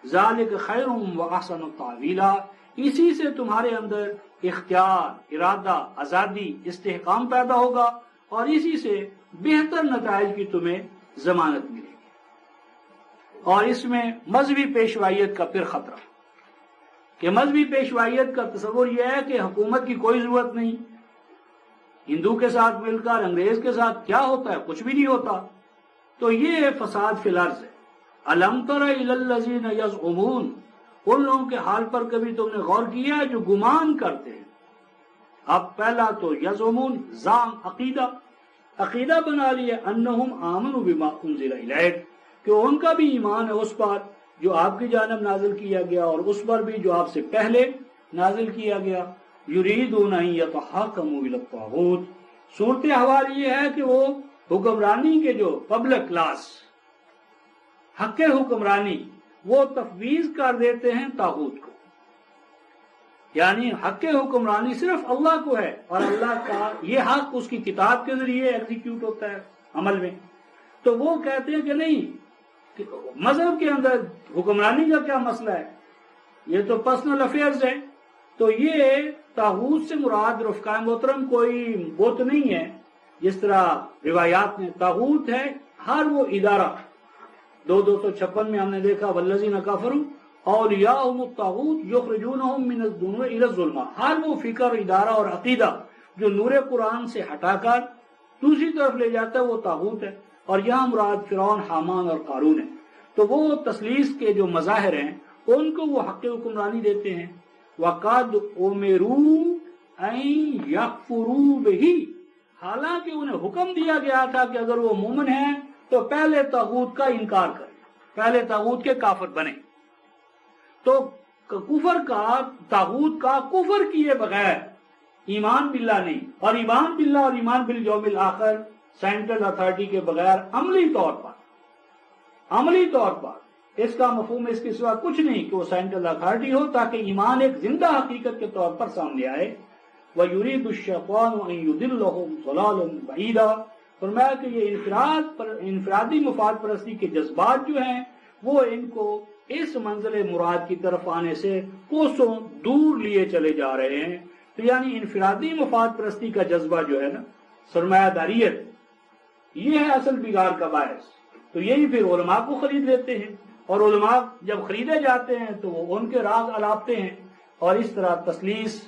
Speaker 1: ذالک خیر و احسن تاویلا، اسی سے تمہارے اندر اختیار، ارادہ، آزادی، استحکام پیدا ہوگا، اور اسی سے بہتر نتائج کی تمہیں ضمانت ملے گی۔ اور اس میں مذہبی پیشوائیت کا پھر خطرہ، کہ مذہبی پیشوائیت کا تصور یہ ہے کہ حکومت کی کوئی ضرورت نہیں، ہندو کے ساتھ مل کر انگریز کے ساتھ کیا ہوتا ہے؟ کچھ بھی نہیں ہوتا۔ تو یہ فساد فی الارض ہے۔ الم تر الی الذین یزعمون، ان لوگوں کے حال پر کبھی تم نے غور کیا ہے جو گمان کرتے ہیں؟ اب پہلا تو یزعمون، زعم عقیدہ بنا لیا، انہم آمنوا بما انزل الیک، کہ ان کا بھی ایمان ہے اس پر جو آپ کی جانب نازل کیا گیا، اور اس پر بھی جو آپ سے پہلے نازل کیا گیا۔ یریدون ان یتحاکموا الی الطاغوت، صورتحال یہ ہے کہ وہ حکمرانی کے جو پبلک کلاس، حق حکمرانی، وہ تفویض کر دیتے ہیں طاغوت کو، یعنی حق حکمرانی صرف اللہ کو ہے، اور اللہ کا یہ حق اس کی کتاب کے ذریعے ایگزیکیوٹ ہوتا ہے عمل میں۔ تو وہ کہتے ہیں کہ نہیں، کہ مذہب کے اندر حکمرانی کا کیا مسئلہ ہے، یہ تو پرسنل افیئرز ہے۔ تو یہ طاغوت سے مراد رفقائے محترم کوئی بت نہیں ہے جس طرح روایات میں، طاغوت ہے ہر وہ ادارہ، 256 میں ہم نے دیکھا والذین کفروا اولیاءہم الطاغوت یخرجونہم من النور الی الظلمات، ہر وہ فکر، ادارہ اور عقیدہ جو نور قرآن سے ہٹا کر دوسری طرف لے جاتا ہے، وہ طاغوت ہے۔ اور یہاں مراد فرعون، حامان اور قارون ہے۔ تو وہ تثلیث کے جو مظاہر ہیں ان کو وہ حق حکمرانی دیتے ہیں۔ وَقَدْ أُمِرُوا أَن يَكْفُرُوا بِهِ، حالانکہ انہیں حکم دیا گیا تھا کہ اگر وہ مومن ہیں تو پہلے طاغوت کا انکار کریں، پہلے طاغوت کے کافر بنیں۔ تو کفر کا، طاغوت کا کفر کیے بغیر ایمان باللہ نہیں، اور ایمان باللہ اور ایمان بالیوم الآخر سینٹرل اتھارٹی کے بغیر عملی طور پر اس کا مفہوم اس کے سوا کچھ نہیں کہ وہ سینٹرل اتھارٹی ہو، تاکہ ایمان ایک زندہ حقیقت کے طور پر سامنے آئے۔ وَيُرِيدُ الشَّيْطَانُ أَن يُضِلَّهُمْ ضَلَالًا بَعِيدًا، فرمایا کہ یہ انفرادی مفاد پرستی کے جذبات جو ہیں وہ ان کو اس منزل مراد کی طرف آنے سے کوسوں دور لیے چلے جا رہے ہیں۔ تو یعنی انفرادی مفاد پرستی کا جذبہ جو ہے نا، سرمایہ داریت، یہ ہے اصل بگاڑ کا باعث۔ تو یہی پھر علماء کو خرید لیتے ہیں، اور علماء جب خریدے جاتے ہیں تو وہ ان کے راز الاپتے ہیں، اور اس طرح تثلیث،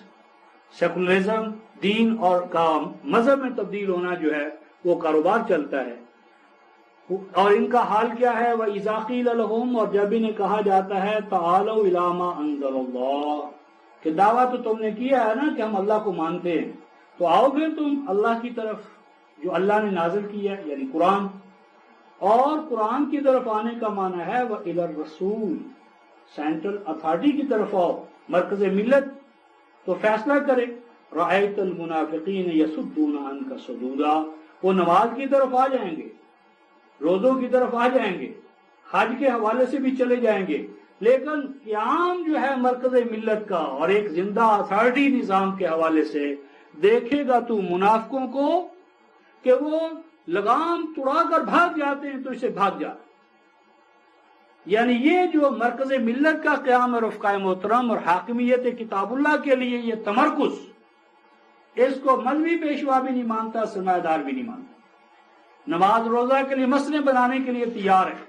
Speaker 1: سیکولرزم، دین اور کا مذہب میں تبدیل ہونا جو ہے وہ کاروبار چلتا ہے۔ اور ان کا حال کیا ہے؟ وَإِذَا قِيلَ لَهُمْ، اور جب انہیں کہا جاتا ہے تَعَالَوْا إِلَىٰ مَا أَنزَلَ اللَّهُ، کہ دعویٰ تو تم نے کیا ہے نا کہ ہم اللہ کو مانتے ہیں، تو آؤ پھر تم اللہ کی طرف جو اللہ نے نازل کیا ہے، یعنی قرآن۔ اور قرآن کی طرف آنے کا معنی ہے وَإِلَى الرَّسُولِ، سینٹرل اتھارٹی کی طرف آؤ، مرکز ملت تو فیصلہ کرے. رأیت المنافقین یصدون عنک صدودا، وہ نماز کی طرف آ جائیں گے، روزوں کی طرف آ جائیں گے، حج کے حوالے سے بھی چلے جائیں گے، لیکن قیام جو ہے مرکز ملت کا اور ایک زندہ اتھارٹی نظام کے حوالے سے دیکھے گا تو منافقوں کو کہ وہ لگام توڑا کر بھاگ جاتے ہیں تو اسے بھاگ جا. یعنی یہ جو مرکز ملت کا قیام ہے رفقائے محترم، اور حاکمیت کتاب اللہ کے لیے یہ تمرکز، اس کو مذہبی پیشوا بھی نہیں مانتا، سرمایہ دار بھی نہیں مانتا. نماز روزہ کے لیے مسئلے بنانے کے لیے تیار ہے،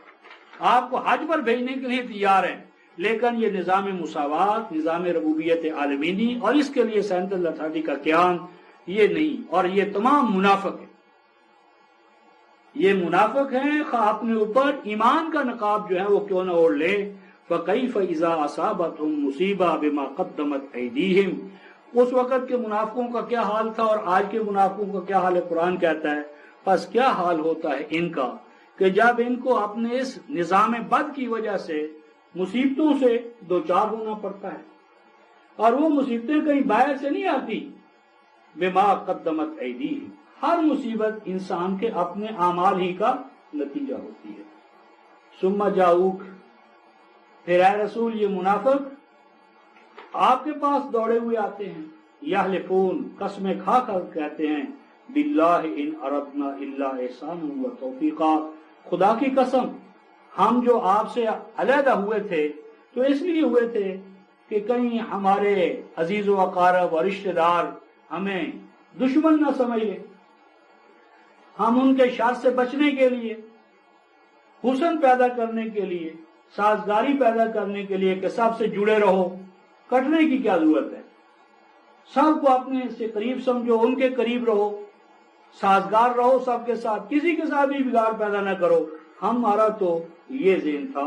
Speaker 1: آپ کو حج پر بھیجنے کے لیے تیار ہے، لیکن یہ نظام مساوات، نظام ربوبیت عالمینی اور اس کے لیے سینٹرل اتھارٹی کا قیام یہ نہیں. اور یہ تمام منافق ہیں، یہ منافق ہیں، خواہ اپنے اوپر ایمان کا نقاب جو ہے وہ کیوں نہ اوڑھ لیں. فَكَيْفَ إِذَا أَصَابَتْهُمْ مُصِيبَةٌ بِمَا قَدَّمَتْ أَيْدِيهِمْ. اس وقت کے منافقوں کا کیا حال تھا اور آج کے منافقوں کا کیا حال ہے. قرآن کہتا ہے پس کیا حال ہوتا ہے ان کا کہ جب ان کو اپنے اس نظام بد کی وجہ سے مصیبتوں سے دوچار ہونا پڑتا ہے، اور وہ مصیبتیں کہیں باہر سے نہیں آتی. بِمَا قَدَّمَتْ أَيْدِيهِمْ، ہر مصیبت انسان کے اپنے اعمال ہی کا نتیجہ ہوتی ہے. ثم جاؤک، پھر اے رسول یہ منافق آپ کے پاس دوڑے ہوئے آتے ہیں. یحلفون، قسمیں کھا کر کہتے ہیں، باللہ ان اردنا الا احسانا و توفیقا، خدا کی قسم ہم جو آپ سے علیحدہ ہوئے تھے تو اس لیے ہوئے تھے کہ کہیں ہمارے عزیز و اقارب اور رشتہ دار ہمیں دشمن نہ سمجھ لیں. ہم ان کے شر سے بچنے کے لیے، حسن پیدا کرنے کے لیے، سازگاری پیدا کرنے کے لیے کہ سب سے جڑے رہو. کٹنے کی کیا ضرورت ہے، سب کو اپنے سے قریب سمجھو، ان کے قریب رہو، سازگار رہو سب کے ساتھ، کسی کے ساتھ بھی بگاڑ پیدا نہ کرو. ہمارا تو یہ ذہن تھا.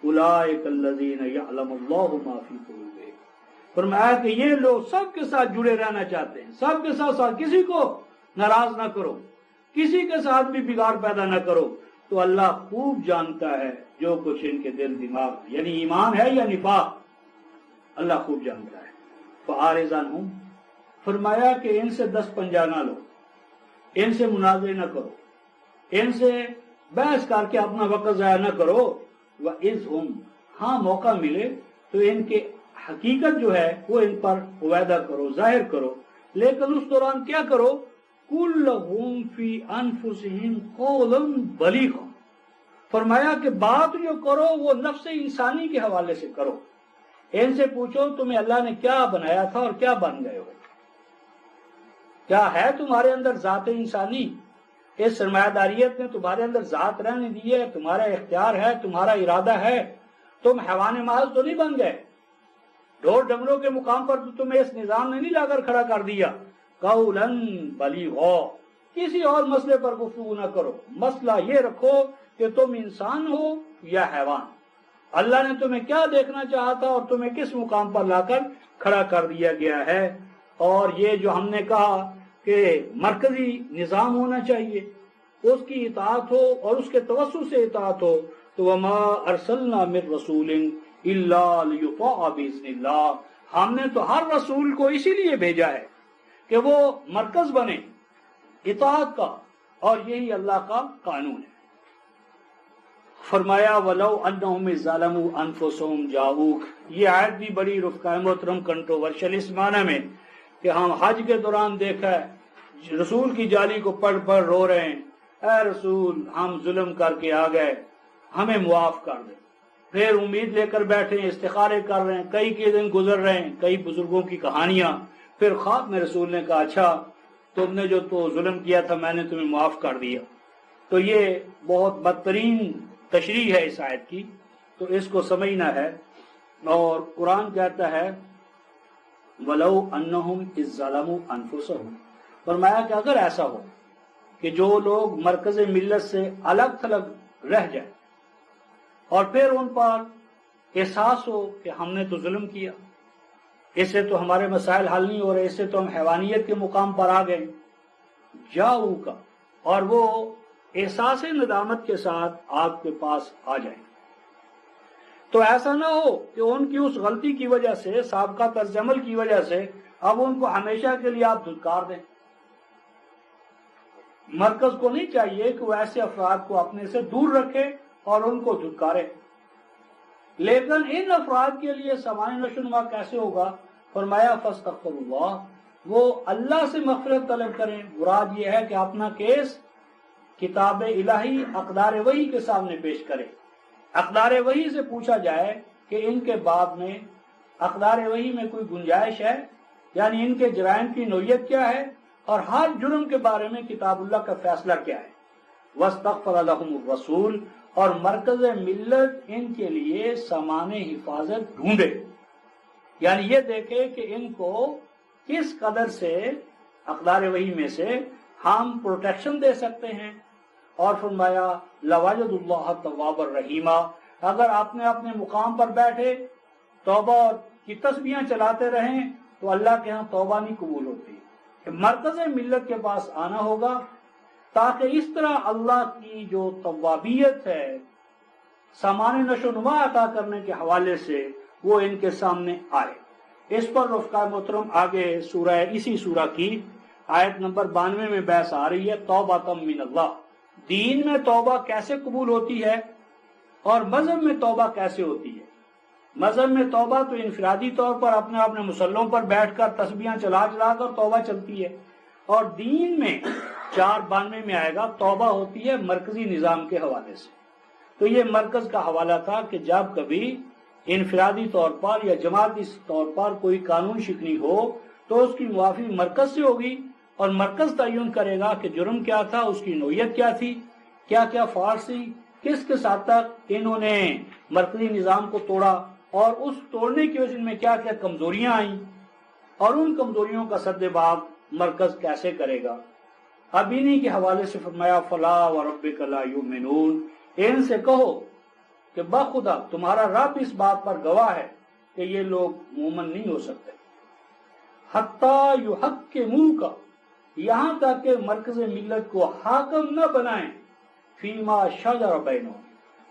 Speaker 1: اولئک الذین یعلم اللہ ما فی قلوبہم، فرمایا کہ یہ لوگ سب کے ساتھ جڑے رہنا چاہتے ہیں، سب کے ساتھ کسی کو ناراض نہ کرو، کسی کے ساتھ بھی بگاڑ پیدا نہ کرو. تو اللہ خوب جانتا ہے جو کچھ ان کے دل دماغ، یعنی ایمان ہے یا نفاق، اللہ خوب جانتا ہے. فَأَعْرِضْ عَنْهُمْ، فرمایا کہ ان سے دست پنجہ نہ لو، ان سے مناظرے نہ کرو، ان سے بحث کر کے اپنا وقت ضائع نہ کرو. وَإِذْهُمْ، ہاں موقع ملے تو ان کے حقیقت جو ہے وہ ان پر عویدہ کرو، ظاہر کرو، لیکن اس دوران کیا کرو. قُلْ لَهُمْ فِي أَنفُسِهِمْ قَوْلًا بَلِيغًا، فرمایا کہ بات جو کرو وہ نفس انسانی کے حوالے سے کرو. ان سے پوچھو تمہیں اللہ نے کیا بنایا تھا اور کیا بن گئے ہو، کیا ہے تمہارے اندر ذات انسانی. اس سرمایہ داریت نے تمہارے اندر ذات رہنے دی ہے، تمہارا اختیار ہے، تمہارا ارادہ ہے. تم حیوان محض تو نہیں بن گئے، ڈھول ڈمروں کے مقام پر تو تمہیں اس نظام نے نہیں لا کر کھڑا کر دیا. قولاً بلیغا، کسی اور مسئلے پر گفتگو نہ کرو، مسئلہ یہ رکھو کہ تم انسان ہو یا حیوان، اللہ نے تمہیں کیا دیکھنا چاہا تھا اور تمہیں کس مقام پر لا کر کھڑا کر دیا گیا ہے. اور یہ جو ہم نے کہا کہ مرکزی نظام ہونا چاہیے، اس کی اطاعت ہو اور اس کے توسط سے اطاعت ہو. تو وما ارسلنا من رسول الا لیطاع باذن اللہ، ہم نے تو ہر رسول کو اسی لیے بھیجا ہے کہ وہ مرکز بنے اطاعت کا، اور یہی اللہ کا قانون ہے. فرمایا وَلَوْ أَنَّهُمْ ظَلَمُوا أَنفُسَهُمْ جَاءُوكَ، یہ آیت بھی بڑی رفقائے محترم کنٹروورشل اس معنی میں کہ ہم حج کے دوران دیکھا ہے رسول کی جالی کو پڑھ پڑھ رو رہے ہیں، اے رسول ہم ظلم کر کے آ گئے، ہمیں معاف کر دے. پھر امید لے کر بیٹھے ہیں، استخارے کر رہے ہیں، کئی کے دن گزر رہے ہیں، کئی بزرگوں کی کہانیاں. پھر خواب میں رسول نے کہا اچھا تم نے جو تو ظلم کیا تھا میں نے تمہیں معاف کر دیا. تو یہ بہت بدترین تشریح ہے اس آیت کی، تو اس کو سمجھنا ہے. اور قرآن کہتا ہے وَلَوْ أَنَّهُمْ إِذْ ظَلَمُوا أَنفُسَهُمْ، فرمایا کہ اگر ایسا ہو کہ جو لوگ مرکز ملت سے الگ تھلگ رہ جائیں اور پھر ان پر احساس ہو کہ ہم نے تو ظلم کیا، اس سے تو ہمارے مسائل حل نہیں ہو رہے، اس سے تو ہم حیوانیت کے مقام پر آ گئے، جاؤ کا، اور وہ احساس ندامت کے ساتھ آپ کے پاس آ جائیں. تو ایسا نہ ہو کہ ان کی اس غلطی کی وجہ سے، سابقہ طرز عمل کی وجہ سے، اب ان کو ہمیشہ کے لیے آپ دھتکار دیں۔ مرکز کو نہیں چاہیے کہ وہ ایسے افراد کو اپنے سے دور رکھے اور ان کو دھتکارے۔ لیکن ان افراد کے لیے سامان نشو نما کیسے ہوگا؟ فرمایا فاستغفر اللہ، وہ اللہ سے مغفرت طلب کریں۔ مراد یہ ہے کہ اپنا کیس کتاب الہی اقدار وحی کے سامنے پیش کریں، اقدار وحی سے پوچھا جائے کہ ان کے باب میں اقدار وحی میں کوئی گنجائش ہے، یعنی ان کے جرائم کی نوعیت کیا ہے، اور ہر جرم کے بارے میں کتاب اللہ کا فیصلہ کیا ہے۔ واستغفر لهم الرسول، اور مرکز ملت ان کے لیے سامان حفاظت ڈھونڈے، یعنی یہ دیکھے کہ ان کو کس قدر سے اقدار وحی میں سے ہم پروٹیکشن دے سکتے ہیں۔ اور فرمایا لوجد اللہ تواب الرحیمہ، اگر آپ نے اپنے مقام پر بیٹھے توبہ کی تسبیحاں چلاتے رہیں تو اللہ کے ہاں توبہ نہیں قبول ہوتی۔ مرکز ملت کے پاس آنا ہوگا تاکہ اس طرح اللہ کی جو توابیت ہے سامان نشو نما عطا کرنے کے حوالے سے وہ ان کے سامنے آئے۔ اس پر رفقا محترم آگے اسی سورہ کی آیت نمبر 92 میں بحث آ رہی ہے، توبۃ من اللہ، دین میں توبہ کیسے قبول ہوتی ہے اور مذہب میں توبہ کیسے ہوتی ہے۔ مذہب میں توبہ تو انفرادی طور پر اپنے مسلوں پر بیٹھ کر تسبیحاں چلا کر توبہ چلتی ہے، اور دین میں 492 میں آئے گا توبہ ہوتی ہے مرکزی نظام کے حوالے سے۔ تو یہ مرکز کا حوالہ تھا کہ جب کبھی انفرادی طور پر یا جماعتی طور پر کوئی قانون شکنی ہو تو اس کی معافی مرکز سے ہوگی، اور مرکز تعین کرے گا کہ جرم کیا تھا، اس کی نوعیت کیا تھی، کیا کیا فالٹ تھی، کس حد تک انہوں نے مرکزی نظام کو توڑا، اور اس توڑنے کی وجہ میں کیا کیا کمزوریاں آئیں، اور ان کمزوریوں کا سد باب مرکز کیسے کرے گا۔ اب انہی کے حوالے سے فرمایا فلا وربک لا یؤمنون، ان سے کہو کہ بخدا تمہارا رب اس بات پر گواہ ہے کہ یہ لوگ مومن نہیں ہو سکتے، حتیٰ یحکموک، یہاں تک کہ مرکز ملت کو حاکم نہ بنائیں، فیما شجر بینہم،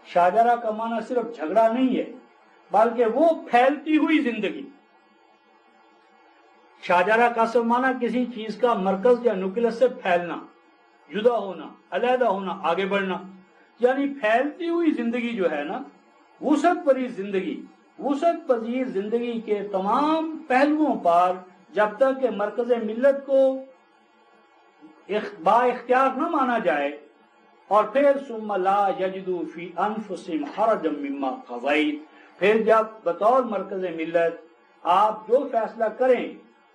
Speaker 1: شاجرہ کا معنی صرف جھگڑا نہیں ہے بلکہ وہ پھیلتی ہوئی زندگی۔ شاجرہ کا اصل معنی کسی چیز کا مرکز یا نکلس سے پھیلنا، جدا ہونا، علیحدہ ہونا، آگے بڑھنا، یعنی پھیلتی ہوئی زندگی جو ہے نا، وسعت پذیر زندگی کے تمام پہلوؤں پر جب تک کہ مرکز ملت کو با اختیار نہ مانا جائے، اور پھر ثم لا یجدوا فی انفسہم حرجا مما قضیت، پھر جب بطور مرکز ملت آپ جو فیصلہ کریں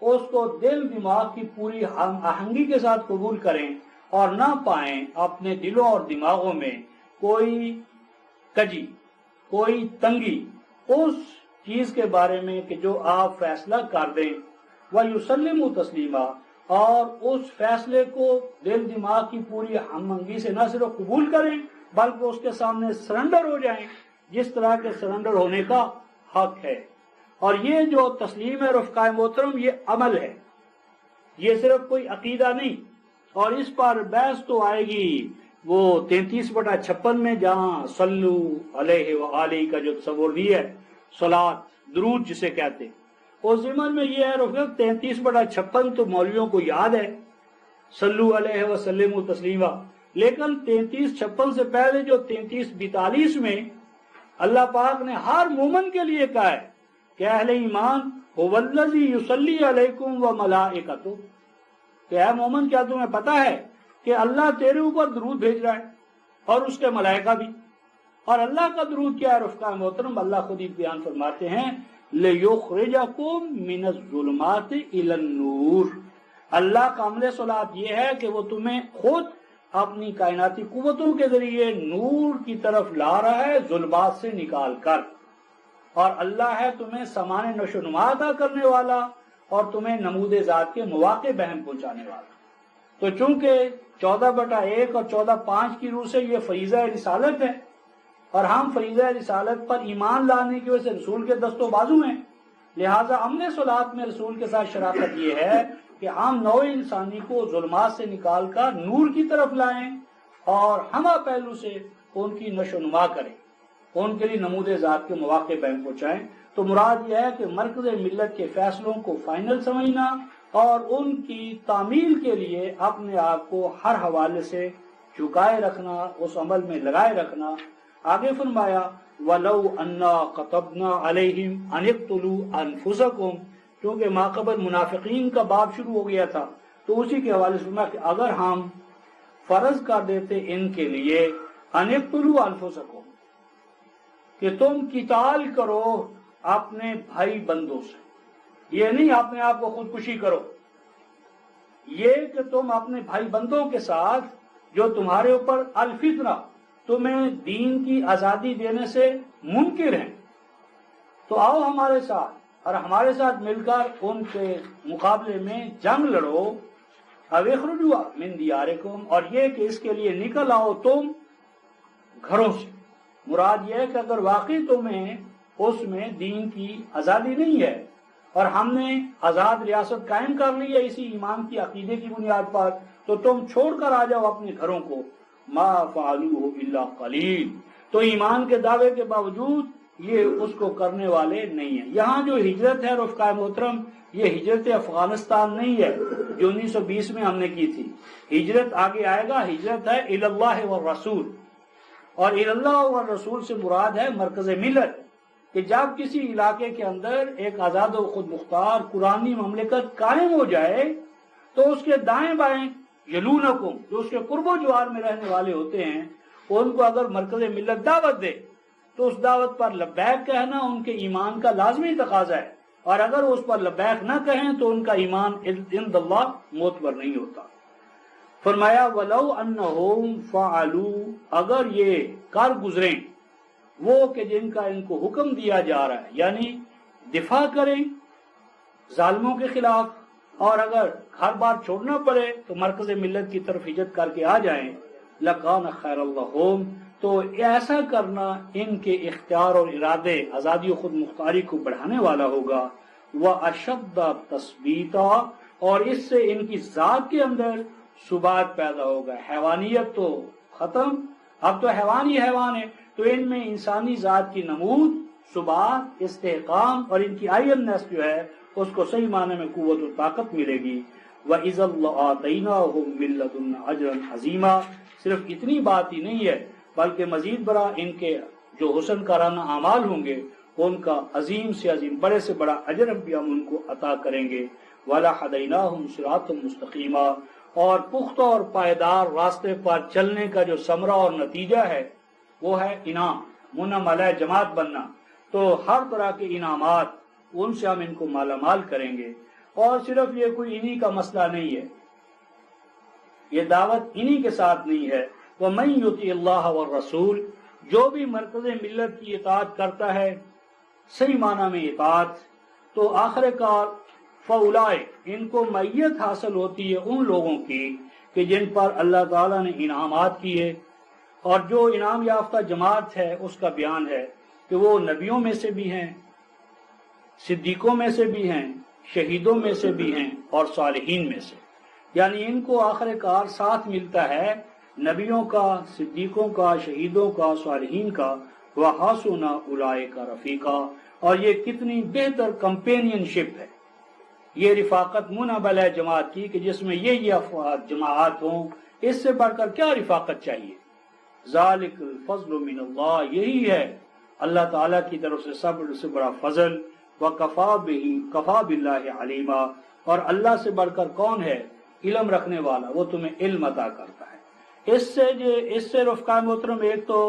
Speaker 1: اس کو دل دماغ کی پوری ہم آہنگی کے ساتھ قبول کریں، اور نہ پائیں اپنے دلوں اور دماغوں میں کوئی کجی، کوئی تنگی اس چیز کے بارے میں کہ جو آپ فیصلہ کر دیں، وَيُسَلِّمُوا تَسْلِيمًا، اور اس فیصلے کو دل دماغ کی پوری ہم آہنگی سے نہ صرف قبول کریں بلکہ اس کے سامنے سرنڈر ہو جائیں جس طرح کے سرنڈر ہونے کا حق ہے۔ اور یہ جو تسلیم ہے رفقائے محترم، یہ عمل ہے، یہ صرف کوئی عقیدہ نہیں۔ اور اس پر بحث تو آئے گی وہ 33/56 میں، جہاں صلو علیہ وآلہ کا جو تصور دی ہے، صلاۃ درود جسے کہتے ہیں، اس ضمن میں یہ ہے رفقا 33/56 تو مولویوں کو یاد ہے، صلو علیہ وسلم تسلیما، لیکن 33-56 سے پہلے جو 33-42 میں اللہ پاک نے ہر مومن کے لیے کہا ہے کہ اہل ایمان هو الذی یصلی علیکم وملائکتہ، کہ اے مومن کیا تمہیں پتا ہے کہ اللہ تیرے اوپر درود بھیج رہا ہے اور اس کے ملائکہ بھی۔ اور اللہ کا درود کیا ہے رفقا محترم؟ اللہ خود ہی بیان فرماتے ہیں لِيُخْرِجَكُم مِّنَ الظُّلُمَاتِ إِلَى النُّورِ، اللہ کا عمل صلاۃ یہ ہے کہ وہ تمہیں خود اپنی کائناتی قوتوں کے ذریعے نور کی طرف لا رہا ہے، ظلمات سے نکال کر، اور اللہ ہے تمہیں سامان نشو نما عطا کرنے والا اور تمہیں نمود ذات کے مواقع بہم پہنچانے والا۔ تو چونکہ 14/1 اور 14/5 کی روح سے یہ فریضہ رسالت ہے، اور ہم فریضہ رسالت پر ایمان لانے کی وجہ سے رسول کے دست و بازو ہیں، لہٰذا عمل صلاۃ میں رسول کے ساتھ شراکت یہ ہے کہ ہم نوع انسانی کو ظلمات سے نکال کر نور کی طرف لائیں اور ہمہ پہلو سے ان کی نشو نما کریں۔ ان کے لیے نمود ذات کے مواقع بین پہنچائیں۔ تو مراد یہ ہے کہ مرکز ملت کے فیصلوں کو فائنل سمجھنا اور ان کی تعمیل کے لیے اپنے آپ کو ہر حوالے سے جھکائے رکھنا، اس عمل میں لگائے رکھنا۔ آگے فرمایا وَلَوْ أَنَّا كَتَبْنَا عَلَيْهِمْ أَنِ اقْتُلُوا أَنفُسَكُمْ، کیونکہ ماقبل منافقین کا باب شروع ہو گیا تھا، تو اسی کے حوالے سے فرمایا کہ اگر ہم فرض کر دیتے ان کے لیے أَنِ اقْتُلُوا أَنفُسَكُمْ کہ تم قتال کرو اپنے بھائی بندوں سے، یہ نہیں اپنے آپ کو خودکشی کرو، یہ کہ تم اپنے بھائی بندوں کے ساتھ جو تمہارے اوپر الفتنہ تمہیں دین کی آزادی دینے سے منکر ہیں، تو آؤ ہمارے ساتھ اور ہمارے ساتھ مل کر ان کے مقابلے میں جنگ لڑو۔ او اخرجوا من دیارکم، اور یہ کہ اس کے لیے نکل آؤ تم گھروں سے۔ مراد یہ ہے کہ اگر واقعی تمہیں اس میں دین کی آزادی نہیں ہے اور ہم نے آزاد ریاست قائم کر لی ہے اسی ایمان کی عقیدے کی بنیاد پر، تو تم چھوڑ کر آ جاؤ اپنے گھروں کو۔ ما فعلوه الا قلیل، تو ایمان کے دعوے کے باوجود یہ اس کو کرنے والے نہیں ہیں۔ یہاں جو ہجرت ہے رفقائے محترم، یہ ہجرت افغانستان نہیں ہے جو 1920 میں ہم نے کی تھی۔ ہجرت آگے آئے گا، ہجرت ہے الی اللہ والرسول، اور الی اللہ والرسول سے مراد ہے مرکز ملت، کہ جب کسی علاقے کے اندر ایک آزاد و خود مختار قرآنی مملکت قائم ہو جائے تو اس کے دائیں بائیں یلونکم، جو اس کے قرب و جوار میں رہنے والے ہوتے ہیں، ان کو اگر مرکز ملت دعوت دے تو اس دعوت پر لبیک کہنا ان کے ایمان کا لازمی تقاضا ہے، اور اگر اس پر لبیک نہ کہیں تو ان کا ایمان عند اللہ معتبر نہیں ہوتا۔ فرمایا وَلَوْ أَنَّهُمْ فَعَلُوا، اگر یہ کر گزریں وہ کہ جن کا ان کو حکم دیا جا رہا ہے، یعنی دفاع کریں ظالموں کے خلاف، اور اگر گھر بار چھوڑنا پڑے تو مرکز ملت کی طرف ہجرت کر کے آ جائیں، لَكَانَ خَيْرًا لَهُمْ، تو ایسا کرنا ان کے اختیار اور ارادے آزادی و خود مختاری کو بڑھانے والا ہوگا۔ وَأَشَدَّ تَثْبِيتًا، اور اس سے ان کی ذات کے اندر ثبات پیدا ہوگا۔ حیوانیت تو ختم، اب تو حیوان ہی حیوان ہے، تو ان میں انسانی ذات کی نمود، ثبات، استحکام اور ان کی آئرنیس جو ہے اس کو صحیح معنی میں قوت و طاقت ملے گی۔ وَإِذَا لَآتَيْنَاهُم مِّن لَّدُنَّا أَجْرًا عَظِيمًا، صرف اتنی بات ہی نہیں ہے بلکہ مزید بڑا ان کے جو حسن کارانہ اعمال ہوں گے ان کا عظیم سے عظیم، بڑے سے بڑا اجر بھی ہم ان کو عطا کریں گے۔ وَلَهَدَيْنَاهُمْ صِرَاطًا مُّسْتَقِيمًا، اور پختہ اور پائیدار راستے پر چلنے کا جو ثمرہ اور نتیجہ ہے وہ ہے انعام، منعم علیہ جماعت بننا، تو ہر طرح کے انعامات ان سے ہم ان کو مالا مال کریں گے۔ اور صرف یہ کوئی انہی کا مسئلہ نہیں ہے، یہ دعوت انہی کے ساتھ نہیں ہے۔ وَمَن يُطِعِ اللَّهَ وَالرَّسُولَ، جو بھی مرکز ملت کی اطاعت کرتا ہے صحیح معنی میں اطاعت، تو آخر کار فَأُولَٰئِکَ، ان کو معیت حاصل ہوتی ہے ان لوگوں کی کہ جن پر اللہ تعالیٰ نے انعامات کیے، اور جو انعام یافتہ جماعت ہے اس کا بیان ہے کہ وہ نبیوں میں سے بھی ہیں، صدیقوں میں سے بھی ہیں، شہیدوں میں سے بھی ہیں اور صالحین میں سے، یعنی ان کو آخر کار ساتھ ملتا ہے نبیوں کا، صدیقوں کا، شہیدوں کا، صالحین کا۔ وَحَسُنَ أُولَٰئِكَ رَفِيقًا، اور یہ کتنی بہتر کمپینین شپ ہے، یہ رفاقت منعم علیہ جماعت کی کہ جس میں یہ افراد جماعت ہوں، اس سے بڑھ کر کیا رفاقت چاہیے۔ ذالک الفضل من اللہ، یہی ہے اللہ تعالیٰ کی طرف سے سب سے بڑا فضل۔ وَكَفَىٰ بِهِ كَفَىٰ بِاللَّهِ عَلِيمًا، اور اللہ سے بڑھ کر کون ہے علم رکھنے والا، وہ تمہیں علم عطا کرتا ہے۔ اس سے رفقائے محترم ایک تو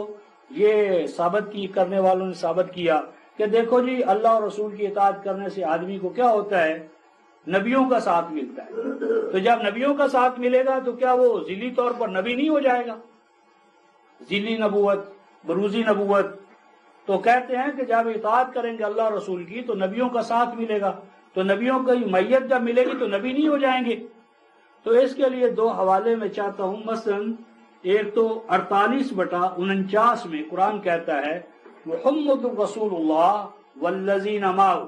Speaker 1: یہ ثابت کی کرنے والوں نے ثابت کیا کہ دیکھو جی اللہ اور رسول کی اطاعت کرنے سے آدمی کو کیا ہوتا ہے، نبیوں کا ساتھ ملتا ہے، تو جب نبیوں کا ساتھ ملے گا تو کیا وہ ذیلی طور پر نبی نہیں ہو جائے گا، ذیلی نبوت، بروزی نبوت؟ تو کہتے ہیں کہ جب اطاعت کریں گے اللہ رسول کی تو نبیوں کا ساتھ ملے گا، تو نبیوں کی میت جب ملے گی تو نبی نہیں ہو جائیں گے۔ تو اس کے لیے دو حوالے میں چاہتا ہوں، مثلا ایک تو 48/49 میں قرآن کہتا ہے محمد رسول اللہ والذین معہ،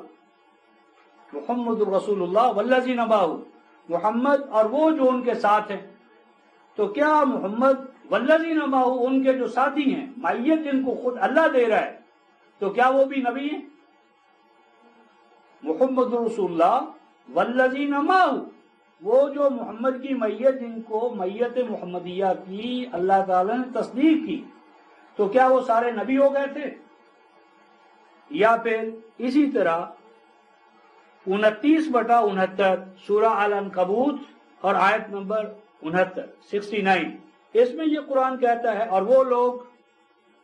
Speaker 1: محمد رسول اللہ والذین معہ، محمد اور وہ جو ان کے ساتھ ہیں۔ تو کیا محمد والذین معہ، ان کے جو ساتھی ہیں، معیت جن کو خود اللہ دے رہا ہے، تو کیا وہ بھی نبی ہیں؟ محمد رسول اللہ والذین معہ، وہ جو محمد کی میت، جن کو میت محمدیہ کی اللہ تعالیٰ نے تصدیق کی، تو کیا وہ سارے نبی ہو گئے تھے؟ یا پھر اسی طرح 29/69 سورہ العنکبوت اور آیت نمبر 69 اس میں یہ قرآن کہتا ہے، اور وہ لوگ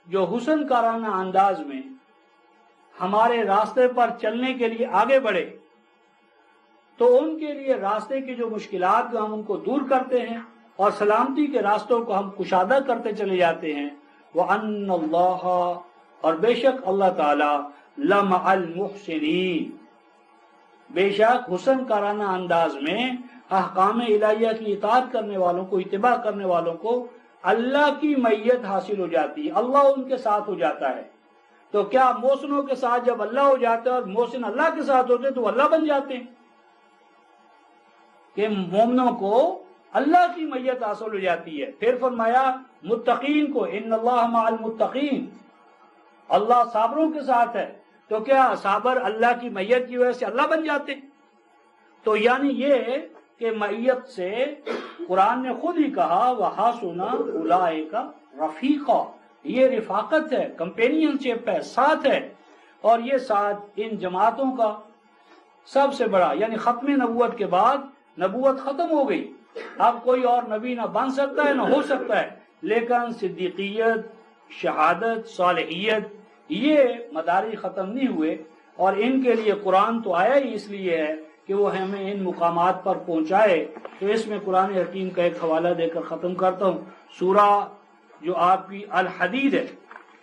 Speaker 1: جو حسن کارانہ انداز میں ہمارے راستے پر چلنے کے لیے آگے بڑھے، تو ان کے لیے راستے کی جو مشکلات کو ہم ان کو دور کرتے ہیں اور سلامتی کے راستوں کو ہم کشادہ کرتے چلے جاتے ہیں۔ وَأَنَّ اللَّهَ، اور بے شک اللہ تعالی، لَمَعَ الْمُحْسِنِينَ، بے شک حسن کارانہ انداز میں احکام الہیہ کی اطاعت کرنے والوں کو، اتباع کرنے والوں کو اللہ کی میت حاصل ہو جاتی ہے، اللہ ان کے ساتھ ہو جاتا ہے۔ تو کیا محسنوں کے ساتھ جب اللہ ہو جاتا ہے اور محسن اللہ کے ساتھ ہوتے تو اللہ بن جاتے ہیں؟ کہ مومنوں کو اللہ کی میت حاصل ہو جاتی ہے۔ پھر فرمایا متقین کو، ان اللہ مع المتقین، اللہ صابروں کے ساتھ ہے۔ تو کیا صابر اللہ کی میت کی وجہ سے اللہ بن جاتے؟ تو یعنی یہ کہ میت سے قرآن نے خود ہی کہا وَحَسُنَ أُولَٰئِكَ رَفِيقًا، یہ رفاقت ہے، کمپینین شپ ہے، ساتھ ہے۔ اور یہ ساتھ ان جماعتوں کا سب سے بڑا، یعنی ختم نبوت کے بعد نبوت ختم ہو گئی، اب کوئی اور نبی نہ بن سکتا ہے نہ ہو سکتا ہے، لیکن صدیقیت، شہادت، صالحیت، یہ مدارج ختم نہیں ہوئے، اور ان کے لیے قرآن تو آیا ہی اس لیے ہے کہ وہ ہمیں ان مقامات پر پہنچائے۔ تو اس میں قرآن حکیم کا ایک حوالہ دے کر ختم کرتا ہوں۔ سورہ جو آپ کی الحدید ہے،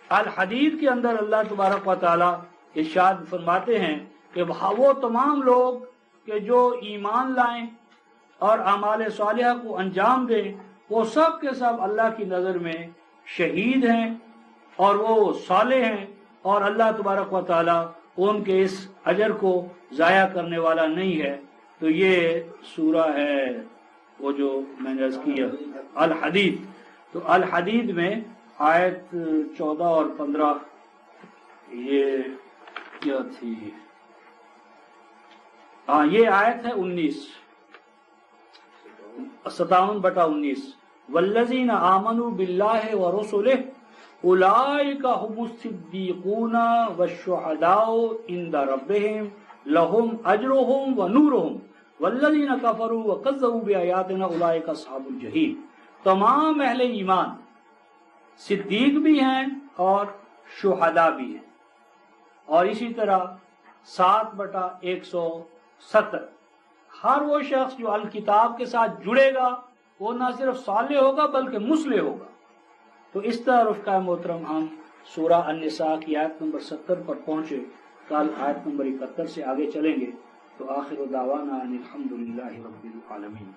Speaker 1: الحدید کے اندر اللہ تبارک و تعالی ارشاد فرماتے ہیں کہ وہ تمام لوگ کہ جو ایمان لائیں اور اعمال صالحہ کو انجام دیں، وہ سب کے سب اللہ کی نظر میں شہید ہیں اور وہ صالح ہیں، اور اللہ تبارک و تعالی ان کے اس اجر کو ضائع کرنے والا نہیں ہے۔ تو یہ سورہ ہے وہ جو میں نے عرض کیا الحدید۔ تو الحدید میں آیت 14 اور 15 یہ کیا تھی؟ ہاں، یہ آیت ہے 19، 57/19 والذین آمنوا باللہ ورسلہ اولئک هم الصدیقون والشہداء عند ربہم لہم اجرہم ونورہم والذین کفروا وکذبوا بآیاتنا اولئک اصحاب الجحیم۔ تمام اہل ایمان صدیق بھی ہیں اور شہداء بھی ہیں۔ اور اسی طرح 7/170 ہر وہ شخص جو الکتاب کے ساتھ جڑے گا وہ نہ صرف صالح ہوگا بلکہ مصلح ہوگا۔ تو اس طرح رفقہ محترم ہم سورہ النساء کی آیت نمبر 70 پر پہنچے، کل آیت نمبر 71 سے آگے چلیں گے۔ تو آخر دعوانا ان الحمدللہ رب العالمین۔